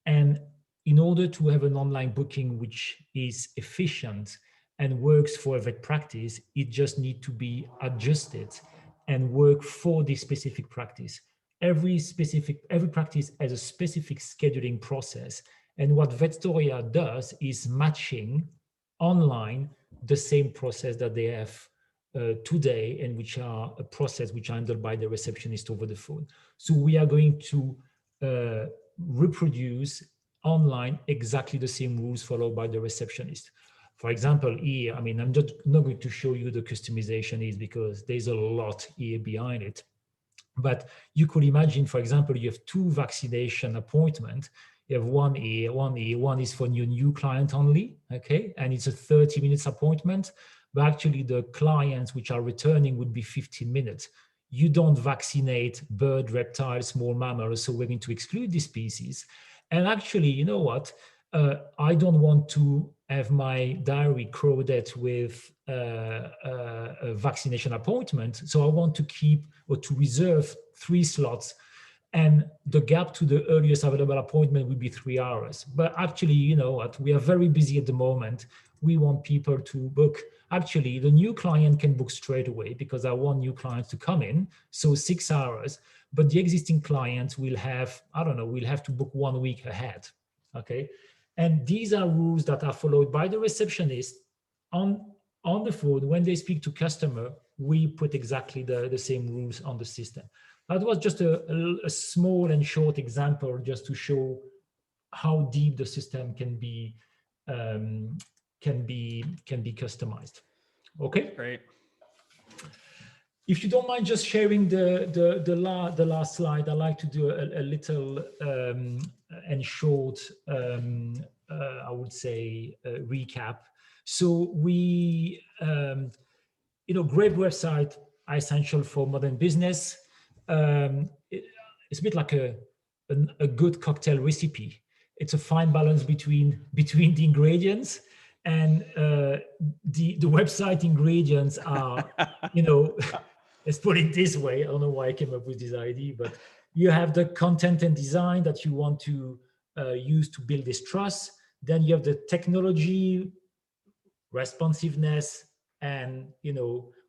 A: And in order to have an online booking which is efficient and works for a vet practice, it just needs to be adjusted and work for this specific practice. Every practice has a specific scheduling process. And what Vetstoria does is matching online the same process that they have today, and which are a process which are handled by the receptionist over the phone. So we are going to reproduce online exactly the same rules followed by the receptionist. For example, here, I'm just not going to show you the customization is because there's a lot here behind it. But you could imagine, for example, you have 2 vaccination appointments. You have one here, one is for your new client only, okay? And it's a 30 minutes appointment, but actually the clients which are returning would be 15 minutes. You don't vaccinate bird, reptiles, small mammals, so we're going to exclude these species. And actually, you know what? I don't want to have my diary crowded with a vaccination appointment. So I want to keep or to reserve 3 slots. And the gap to the earliest available appointment would be 3 hours. But actually, you know what? We are very busy at the moment. We want people to book. Actually, the new client can book straight away because I want new clients to come in. So 6 hours. But the existing clients will have, we'll have to book 1 week ahead. Okay. And these are rules that are followed by the receptionist on the phone. When they speak to customer, we put exactly the same rules on the system. That was just a small and short example just to show how deep the system can be customized. Okay.
B: Great.
A: If you don't mind just sharing the last slide, I'd like to do a little and short, I would say, recap. So we, great website are essential for modern business. It's a bit like a good cocktail recipe. It's a fine balance between the ingredients, and the website ingredients are, let's put it this way. I don't know why I came up with this idea, but you have the content and design that you want to used to build this trust. Then you have the technology, responsiveness, and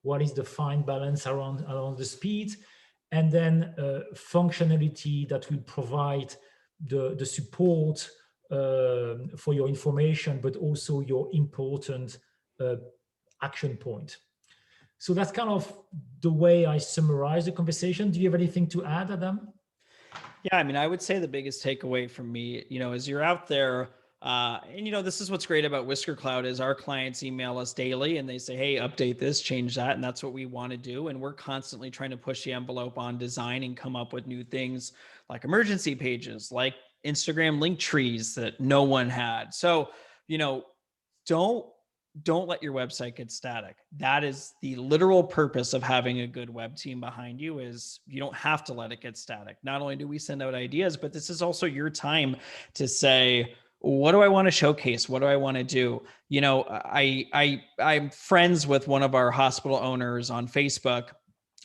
A: what is the fine balance around the speed, and then functionality that will provide the support for your information, but also your important uh, action point. So that's kind of the way I summarize the conversation. Do you have anything to add, Adam?
B: Yeah, I mean, I would say the biggest takeaway from me, as you're out there, and this is what's great about Whisker Cloud is our clients email us daily and they say, "Hey, update this, change that," and that's what we want to do. And we're constantly trying to push the envelope on design and come up with new things like emergency pages, like Instagram link trees that no one had. So, you know, don't don't let your website get static. That is the literal purpose of having a good web team behind you. Is you don't have to let it get static. Not only do we send out ideas, but this is also your time to say, what do I want to showcase? What do I want to do? I'm friends with one of our hospital owners on Facebook,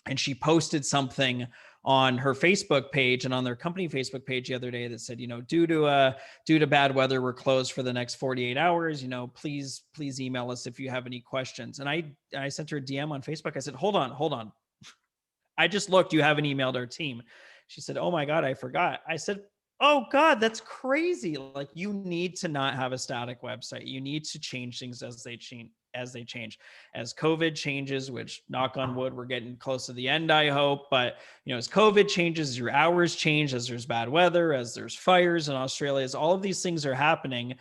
B: and she posted something on her Facebook page and on their company Facebook page the other day that said, due to bad weather, we're closed for the next 48 hours. Please email us if you have any questions. And I sent her a DM on Facebook. I said, hold on. I just looked, you haven't emailed our team. She said, oh my God, I forgot. I said, oh God, that's crazy. Like, you need to not have a static website. You need to change things as they change. As COVID changes, which, knock on wood, we're getting close to the end, I hope. But as COVID changes, as your hours change, as there's bad weather, as there's fires in Australia, as all of these things are happening,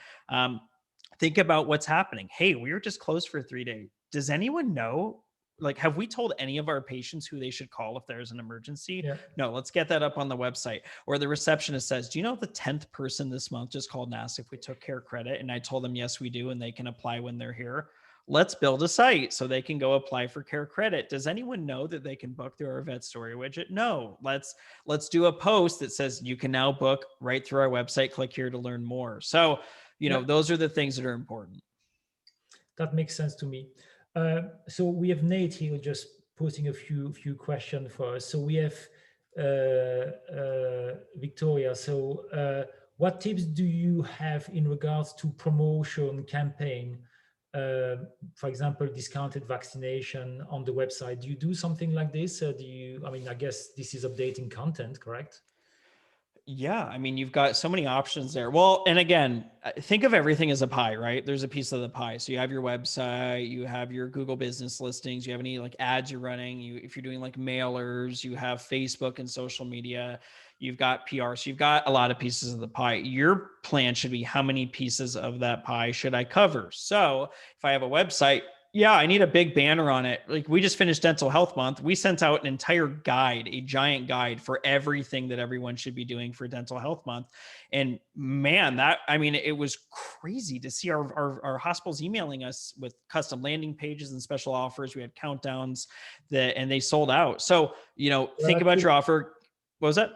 B: think about what's happening. Hey, we were just closed for 3 days. Does anyone know? Like, have we told any of our patients who they should call if there's an emergency?
A: Yeah.
B: No, let's get that up on the website. Or the receptionist says, do you know the 10th person this month just called and asked if we took care credit? And I told them, yes, we do. And they can apply when they're here. Let's build a site so they can go apply for care credit. Does anyone know that they can book through our vet story widget? No. Let's do a post that says you can now book right through our website. Click here to learn more. So, those are the things that are important.
A: That makes sense to me. So we have Nate here just posting a few questions for us. So we have Victoria. So what tips do you have in regards to promotion campaign? For example, discounted vaccination on the website. Do you do something like this? I guess this is updating content, correct?
B: Yeah, I mean, you've got so many options there. Well, and again, think of everything as a pie, right? There's a piece of the pie. So you have your website, you have your Google business listings, you have any like ads you're running, if you're doing like mailers, you have Facebook and social media, you've got PR. So you've got a lot of pieces of the pie. Your plan should be, how many pieces of that pie should I cover? So if I have a website, yeah, I need a big banner on it. Like, we just finished Dental Health Month. We sent out an entire guide, a giant guide for everything that everyone should be doing for Dental Health Month. And man, it was crazy to see our hospitals emailing us with custom landing pages and special offers. We had countdowns and they sold out. So, think about your offer. What was that?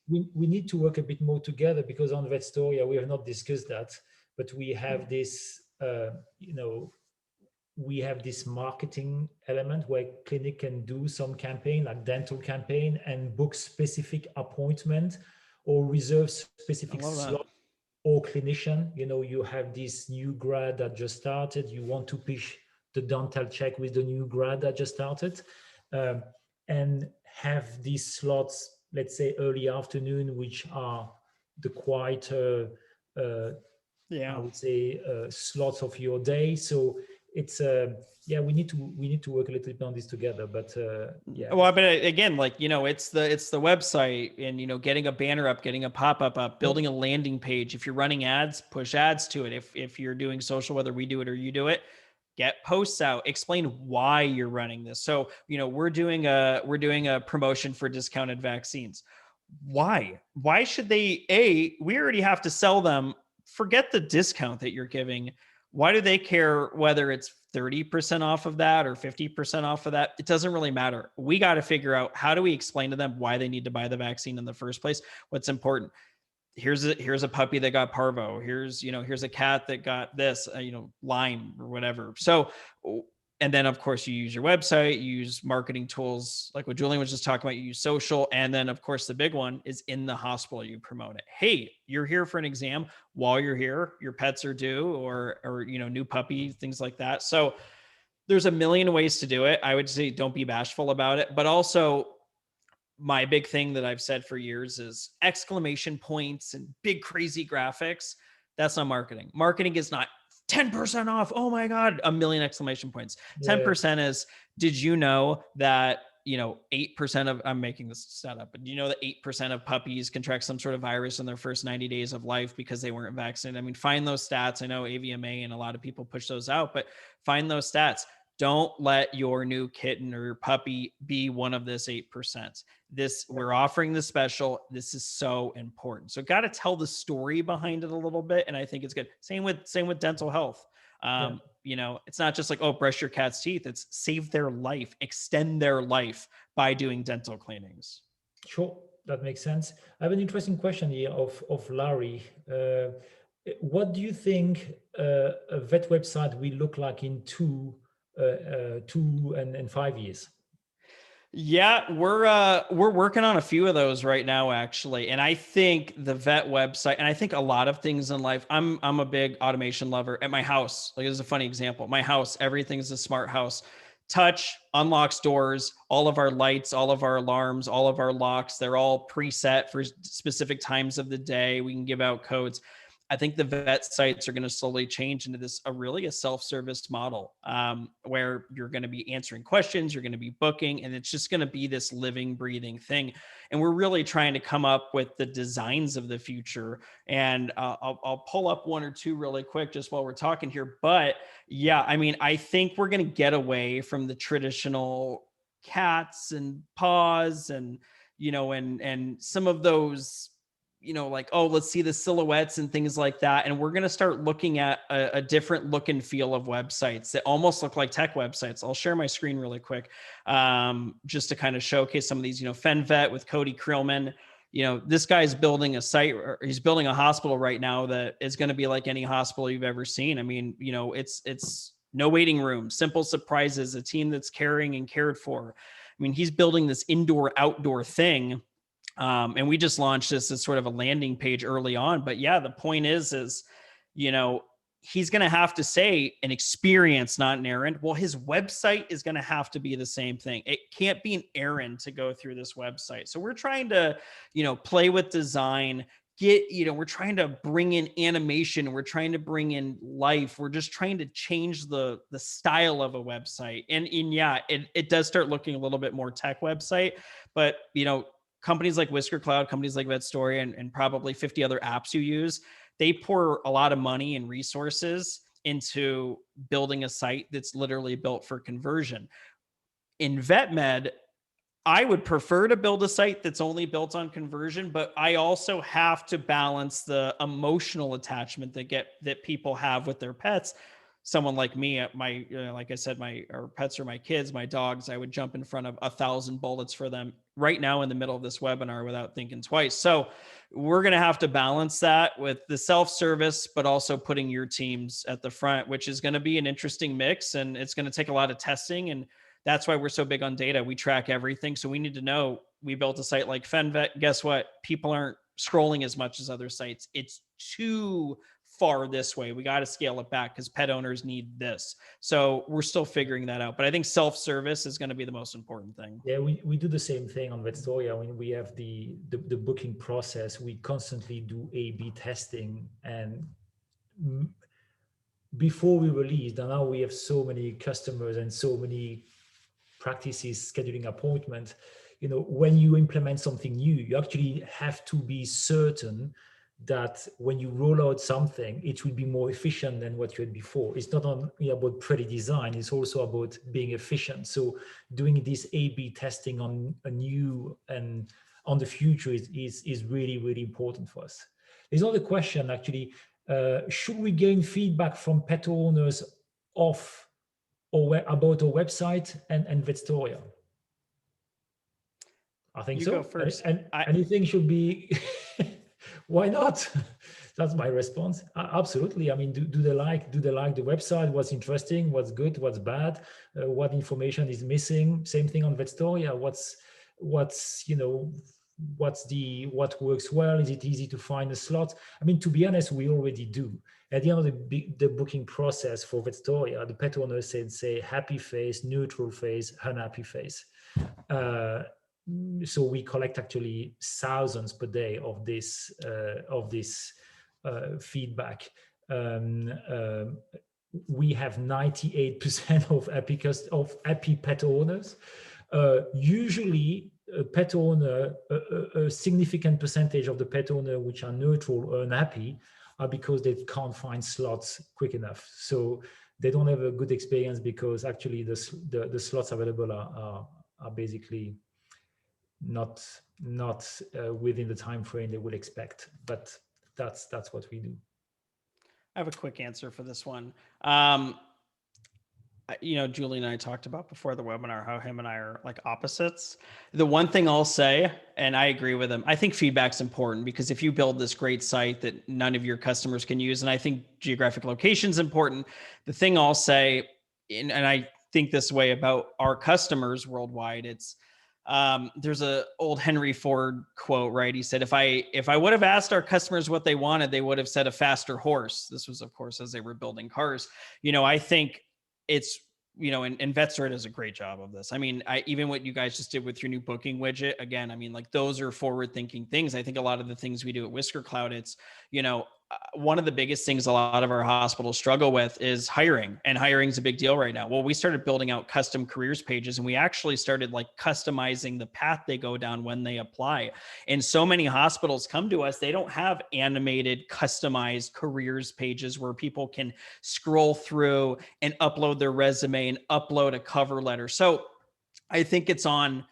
A: We need to work a bit more together, because on Vet Storia, we have not discussed that, but we have this, we have this marketing element where clinic can do some campaign, like dental campaign, and book specific appointment or reserve specific slot, or clinician. You have this new grad that just started, you want to push the dental check with the new grad that just started, and have these slots, let's say early afternoon, which are the quieter, I would say, slots of your day. So it's we need to work a little bit on this together, but
B: Well, but again, it's the website, and getting a banner up, getting a pop-up up, building a landing page. If you're running ads, push ads to it. If you're doing social, whether we do it or you do it, get posts out, explain why you're running this. So we're doing a promotion for discounted vaccines. Why should they? We already have to sell them. Forget the discount that you're giving. Why do they care whether it's 30% off of that or 50% off of that? It doesn't really matter. We got to figure out, how do we explain to them why they need to buy the vaccine in the first place? What's important? Here's a puppy that got parvo. Here's a cat that got this, Lyme or whatever. So And then of course you use your website, you use marketing tools like what Julian was just talking about, you use social. And then of course the big one is in the hospital, you promote it. Hey, you're here for an exam. While you're here, your pets are due, or new puppy, things like that. So there's a million ways to do it. I would say don't be bashful about it, but also my big thing that I've said for years is exclamation points and big crazy graphics. That's not marketing. Marketing is not 10% off. Oh my God, a million exclamation points.
A: Yeah,
B: 10% is, did you know that, 8% of, I'm making this stat up, but do you know that 8% of puppies contract some sort of virus in their first 90 days of life because they weren't vaccinated? I mean, find those stats. I know AVMA and a lot of people push those out, but find those stats. Don't let your new kitten or your puppy be one of this 8%. We're offering the special. This is so important. So got to tell the story behind it a little bit. And I think it's good. Same with dental health.
A: yeah.
B: It's not just like, oh, brush your cat's teeth. It's save their life, extend their life by doing dental cleanings.
A: Sure, that makes sense. I have an interesting question here of Larry. What do you think a vet website will look like in 2 and 5 years?
B: Yeah, we're working on a few of those right now, actually. And I think the vet website, and I think a lot of things in life. I'm a big automation lover. At my house, like, this is a funny example. My house, everything's a smart house. Touch unlocks doors, all of our lights, all of our alarms, all of our locks. They're all preset for specific times of the day. We can give out codes. I think the vet sites are going to slowly change into this a self-service model, where you're going to be answering questions, you're going to be booking, and it's just going to be this living, breathing thing. And we're really trying to come up with the designs of the future. And I'll pull up one or two really quick just while we're talking here. But yeah, I mean, I think we're going to get away from the traditional cats and paws and and some of those, like, oh, let's see the silhouettes and things like that. And we're going to start looking at a different look and feel of websites that almost look like tech websites. I'll share my screen really quick, just to kind of showcase some of these. FenVet with Cody Krillman. This guy's building a site, or he's building a hospital right now that is going to be like any hospital you've ever seen. I mean, it's no waiting room, simple surprises, a team that's caring and cared for. I mean, he's building this indoor outdoor thing. And we just launched this as sort of a landing page early on. But yeah, the point is, he's going to have to say an experience, not an errand. Well, his website is going to have to be the same thing. It can't be an errand to go through this website. So we're trying to, play with design, we're trying to bring in animation. We're trying to bring in life. We're just trying to change the style of a website. And yeah, it does start looking a little bit more tech website, but companies like Whisker Cloud, companies like VetStory, and probably 50 other apps you use, they pour a lot of money and resources into building a site that's literally built for conversion. In VetMed, I would prefer to build a site that's only built on conversion, but I also have to balance the emotional attachment that people have with their pets. Someone like me, like I said, our pets are my kids, my dogs. I would jump in front of 1,000 bullets for them right now in the middle of this webinar without thinking twice. So we're going to have to balance that with the self-service, but also putting your teams at the front, which is going to be an interesting mix, and it's going to take a lot of testing. And that's why we're so big on data. We track everything. So we need to know, we built a site like FenVet. Guess what? People aren't scrolling as much as other sites. It's too far this way. We got to scale it back because pet owners need this. So we're still figuring that out. But I think self-service is going to be the most important thing.
A: Yeah, we do the same thing on VetStory. I mean, we have the booking process. We constantly do A/B testing, and before we released, and now we have so many customers and so many practices scheduling appointments. When you implement something new, you actually have to be certain that when you roll out something, it will be more efficient than what you had before. It's not only about pretty design, it's also about being efficient. So doing this A/B testing on a new and on the future is really, really important for us. There's another question actually. Should we gain feedback from pet owners about our website and Vetstoria? I think
B: you
A: so.
B: go first.
A: And anything should be. Why not? That's my response. Absolutely. I mean, do they like the website? What's interesting? What's good? What's bad? What information is missing? Same thing on Vetstoria. What works well? Is it easy to find a slot? I mean, to be honest, we already do. At the end of the booking process for Vetstoria, the pet owner say happy face, neutral face, unhappy face. So we collect actually thousands per day of this feedback. We have 98% of happy pet owners. Usually, a pet owner, a significant percentage of the pet owner which are neutral or unhappy are because they can't find slots quick enough. So they don't have a good experience because actually the slots available are basically not within the time frame they would expect. But that's what we do.
B: I have a quick answer for this one. Julie and I talked about before the webinar how him and I are like opposites. The one thing I'll say, and I agree with him, I think feedback's important because if you build this great site that none of your customers can use, and I think geographic location's important, the thing I'll say, and I think this way about our customers worldwide, it's there's a old Henry Ford quote, right? He said, if I would have asked our customers what they wanted, they would have said a faster horse. This was, of course, as they were building cars. I think it's, and Vetstory does a great job of this. I mean, even what you guys just did with your new booking widget, again, I mean, like those are forward thinking things. I think a lot of the things we do at Whisker Cloud, it's, one of the biggest things a lot of our hospitals struggle with is hiring, and hiring is a big deal right now. Well, we started building out custom careers pages, and we actually started like customizing the path they go down when they apply. And so many hospitals come to us, they don't have animated, customized careers pages where people can scroll through and upload their resume and upload a cover letter. So I think it's on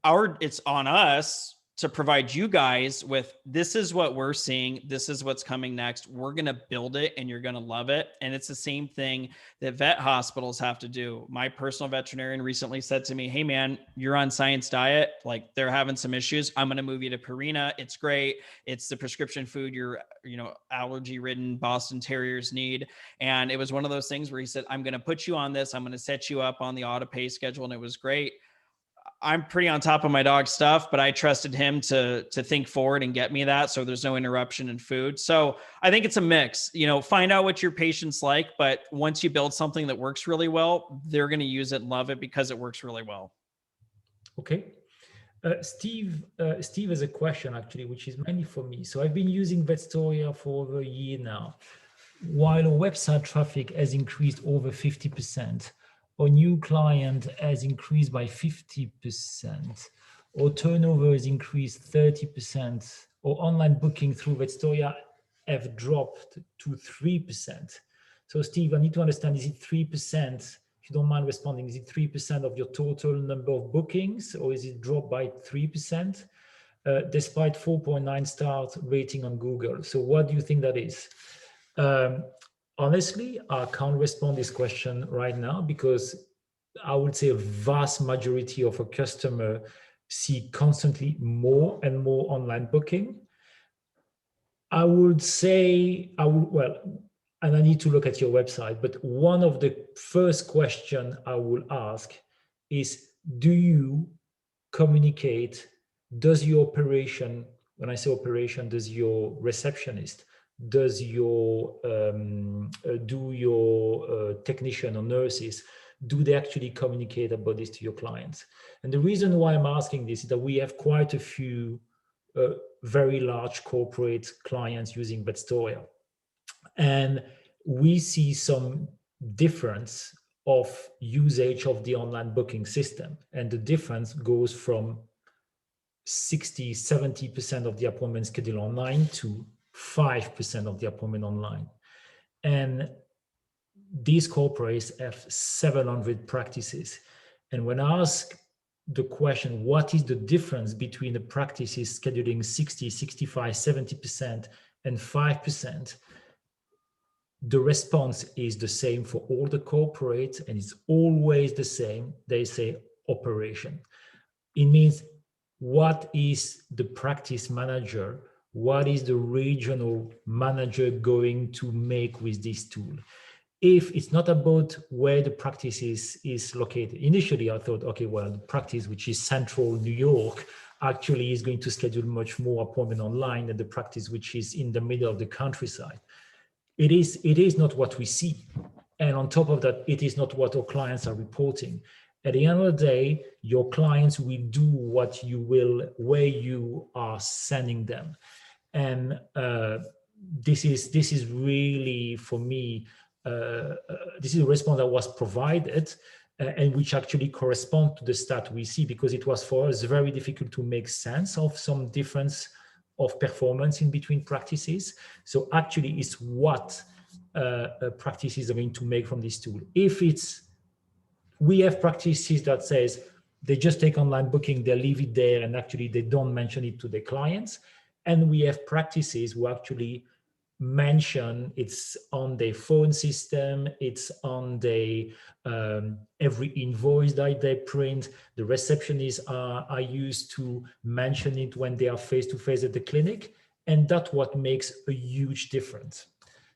B: us to provide you guys with, this is what we're seeing. This is what's coming next. We're going to build it and you're going to love it. And it's the same thing that vet hospitals have to do. My personal veterinarian recently said to me, hey man, you're on Science Diet. Like they're having some issues. I'm going to move you to Purina. It's great. It's the prescription food your, allergy ridden Boston Terriers need. And it was one of those things where he said, I'm going to put you on this. I'm going to set you up on the auto pay schedule. And it was great. I'm pretty on top of my dog's stuff, but I trusted him to think forward and get me that. So there's no interruption in food. So I think it's a mix, find out what your patients like, but once you build something that works really well, they're going to use it and love it because it works really well.
A: Okay. Steve has a question actually, which is mainly for me. So I've been using Vetstoria for over a year now. While our website traffic has increased over 50%, our new client has increased by 50%. Our turnover has increased 30%. Our online booking through Vetstoria have dropped to 3%. So Steve, I need to understand, is it 3%? If you don't mind responding, is it 3% of your total number of bookings, or is it dropped by 3%? Despite 4.9 star rating on Google. So what do you think that is? Honestly, I can't respond this question right now because I would say a vast majority of our customer see constantly more and more online booking. I would say, and I need to look at your website, but one of the first question I will ask is, do you communicate, does your operation, when I say operation, does your receptionist, does your technician or nurses, do they actually communicate about this to your clients? And the reason why I'm asking this is that we have quite a few very large corporate clients using Vetstoria, and we see some difference of usage of the online booking system, and the difference goes from 60-70% of the appointments scheduled online to 5% of the appointment online. And these corporates have 700 practices. And when I ask the question, what is the difference between the practices scheduling 60, 65, 70% and 5%? The response is the same for all the corporates, and it's always the same. They say operation. It means, what is the practice manager what is the regional manager going to make with this tool? If it's not about where the practice is located. Initially, I thought, okay, well, the practice, which is central New York, actually is going to schedule much more appointment online than the practice, which is in the middle of the countryside. It is not what we see. And on top of that, it is not what our clients are reporting. At the end of the day, your clients will do what you will, where you are sending them. And this is really, for me, this is a response that was provided and which actually correspond to the stat we see, because it was for us very difficult to make sense of some difference of performance in between practices. So actually it's what practices are going to make from this tool. If it's, we have practices that says they just take online booking, they leave it there, and actually they don't mention it to their clients. And we have practices who actually mention it's on their phone system, it's on the every invoice that they print. The receptionists are used to mention it when they are face to face at the clinic, and that's what makes a huge difference.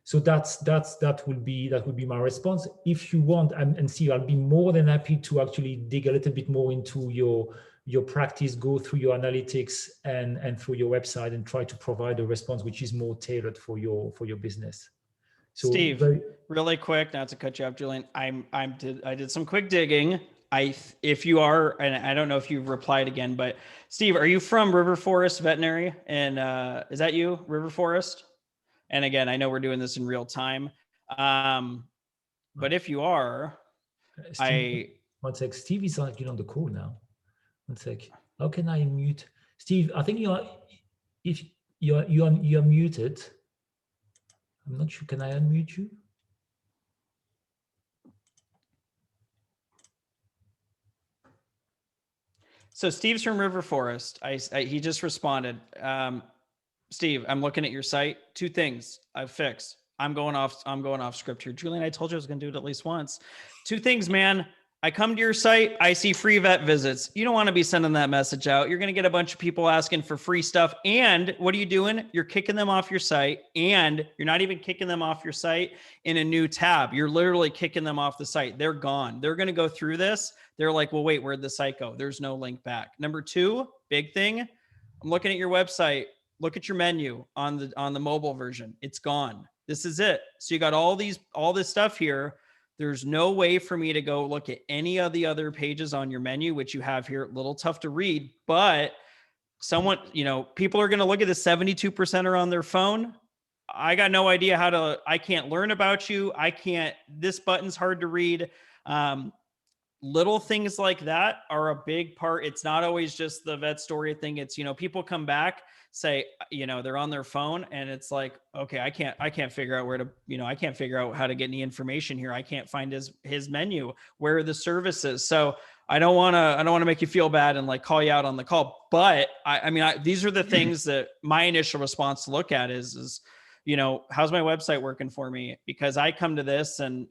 A: So that would be my response. If you want, and Steve, I'll be more than happy to actually dig a little bit more into your practice, go through your analytics and through your website and try to provide a response which is more tailored for your business. So
B: Steve, really quick, not to cut you off, Julian. I did some quick digging. If you are, and I don't know if you've replied again, but Steve, are you from River Forest Veterinary? And is that you, River Forest? And again, I know we're doing this in real time, but if you are,
A: Steve, one sec. Steve is actually on the call now. One sec. How can I mute Steve? I think you are. If you're muted. I'm not sure. Can I unmute you?
B: So Steve's from River Forest. He just responded. Steve, I'm looking at your site. Two things I've fixed. I'm going off script here. Julian, I told you I was going to do it at least once. Two things, man. I come to your site. I see free vet visits. You don't want to be sending that message out. You're going to get a bunch of people asking for free stuff. And what are you doing? You're kicking them off your site, and you're not even kicking them off your site in a new tab. You're literally kicking them off the site. They're gone. They're going to go through this. They're like, well, wait, where'd the site go? There's no link back. Number two, big thing. I'm looking at your website. Look at your menu on the mobile version. It's gone. This is it. So you got all this stuff here. There's no way for me to go look at any of the other pages on your menu, which you have here. A little tough to read, but someone, people are going to look at the 72% are on their phone. I got no idea I can't learn about you. This button's hard to read. Little things like that are a big part. It's not always just the vet story thing. It's, people come back, say, they're on their phone, and it's like, okay, I can't figure out where to, I can't figure out how to get any information here. I can't find his menu. Where are the services? So I don't want to make you feel bad and like call you out on the call, but these are the things that my initial response to look at is, how's my website working for me? Because I come to this and,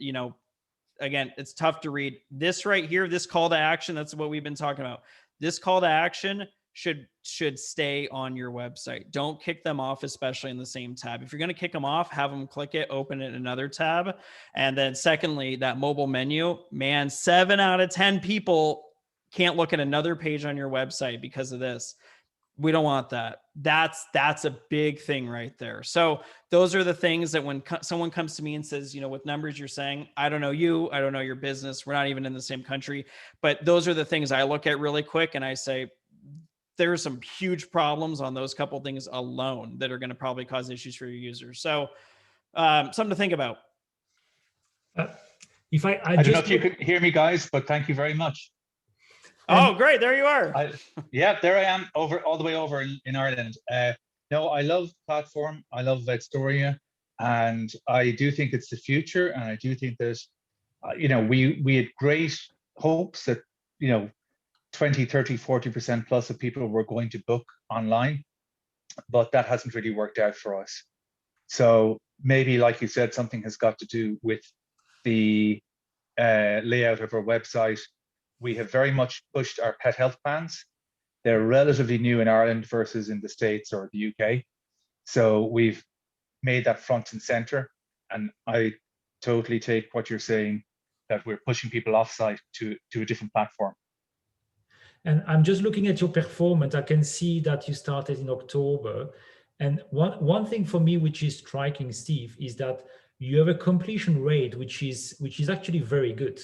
B: again, it's tough to read. This right here, this call to action, that's what we've been talking about. This call to action should stay on your website. Don't kick them off, especially in the same tab. If you're going to kick them off, have them click it, open it in another tab. And then secondly, that mobile menu, man, 7 out of 10 people can't look at another page on your website because of this. We don't want that. That's a big thing right there. So those are the things that when someone comes to me and says, with numbers you're saying, I don't know you, I don't know your business, we're not even in the same country, but those are the things I look at really quick and I say, there's some huge problems on those couple things alone that are going to probably cause issues for your users. So something to think about.
C: I don't know if you could hear me, guys, but thank you very much.
B: Oh, great. There you are.
C: There I am, all the way over in Ireland. No, I love the platform. I love Vetstoria, and I do think it's the future. And I do think there's, we had great hopes that, 20, 30, 40% plus of people were going to book online, but that hasn't really worked out for us. So maybe, like you said, something has got to do with the layout of our website. We have very much pushed our pet health plans. They're relatively new in Ireland versus in the States or the UK. So we've made that front and center. And I totally take what you're saying, that we're pushing people offsite to a different platform.
A: And I'm just looking at your performance. I can see that you started in October. And one thing for me, which is striking, Steve, is that you have a completion rate, which is actually very good.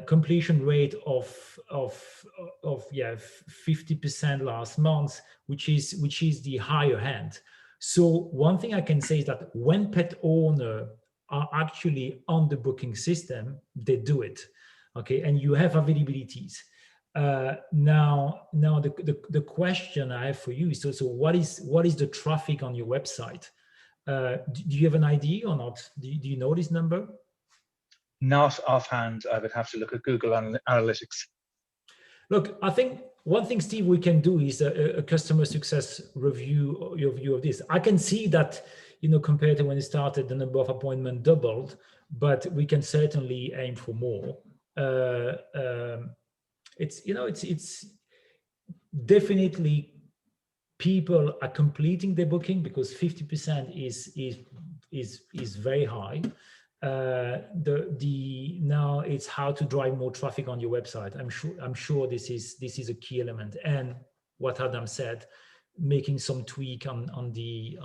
A: Completion rate of 50% last month, which is the higher end. So one thing I can say is that when pet owner are actually on the booking system, they do it. Okay, and you have availabilities. Now the question I have for you is also what is the traffic on your website? Do you have an idea or not? Do you know this number?
C: Not offhand. I would have to look at Google Analytics.
A: Look, I think one thing, Steve, we can do is a customer success review, your view of this. I can see that, compared to when it started, the number of appointments doubled, but we can certainly aim for more. It's definitely people are completing the booking because 50% is very high. Now it's how to drive more traffic on your website. I'm sure this is a key element. And what Adam said, making some tweak on the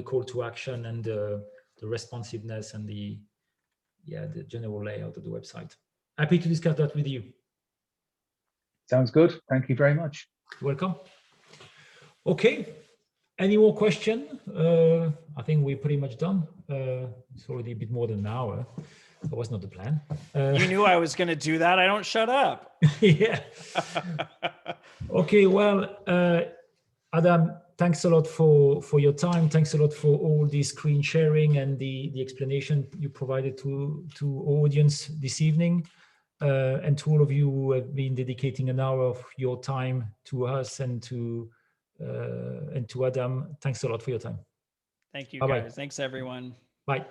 A: call to action and the responsiveness and the general layout of the website. Happy to discuss that with you.
C: Sounds good. Thank you very much.
A: Welcome. Okay. Any more question? I think we're pretty much done. It's already a bit more than an hour. That was not the plan.
B: You knew I was going to do that. I don't shut up.
A: Yeah. Okay. Well, Adam, thanks a lot for your time. Thanks a lot for all the screen sharing and the explanation you provided to audience this evening. And to all of you who have been dedicating an hour of your time to us and to Adam, thanks a lot for your time.
B: Thank you,
A: Bye-bye.
B: guys. Thanks, everyone.
A: Bye.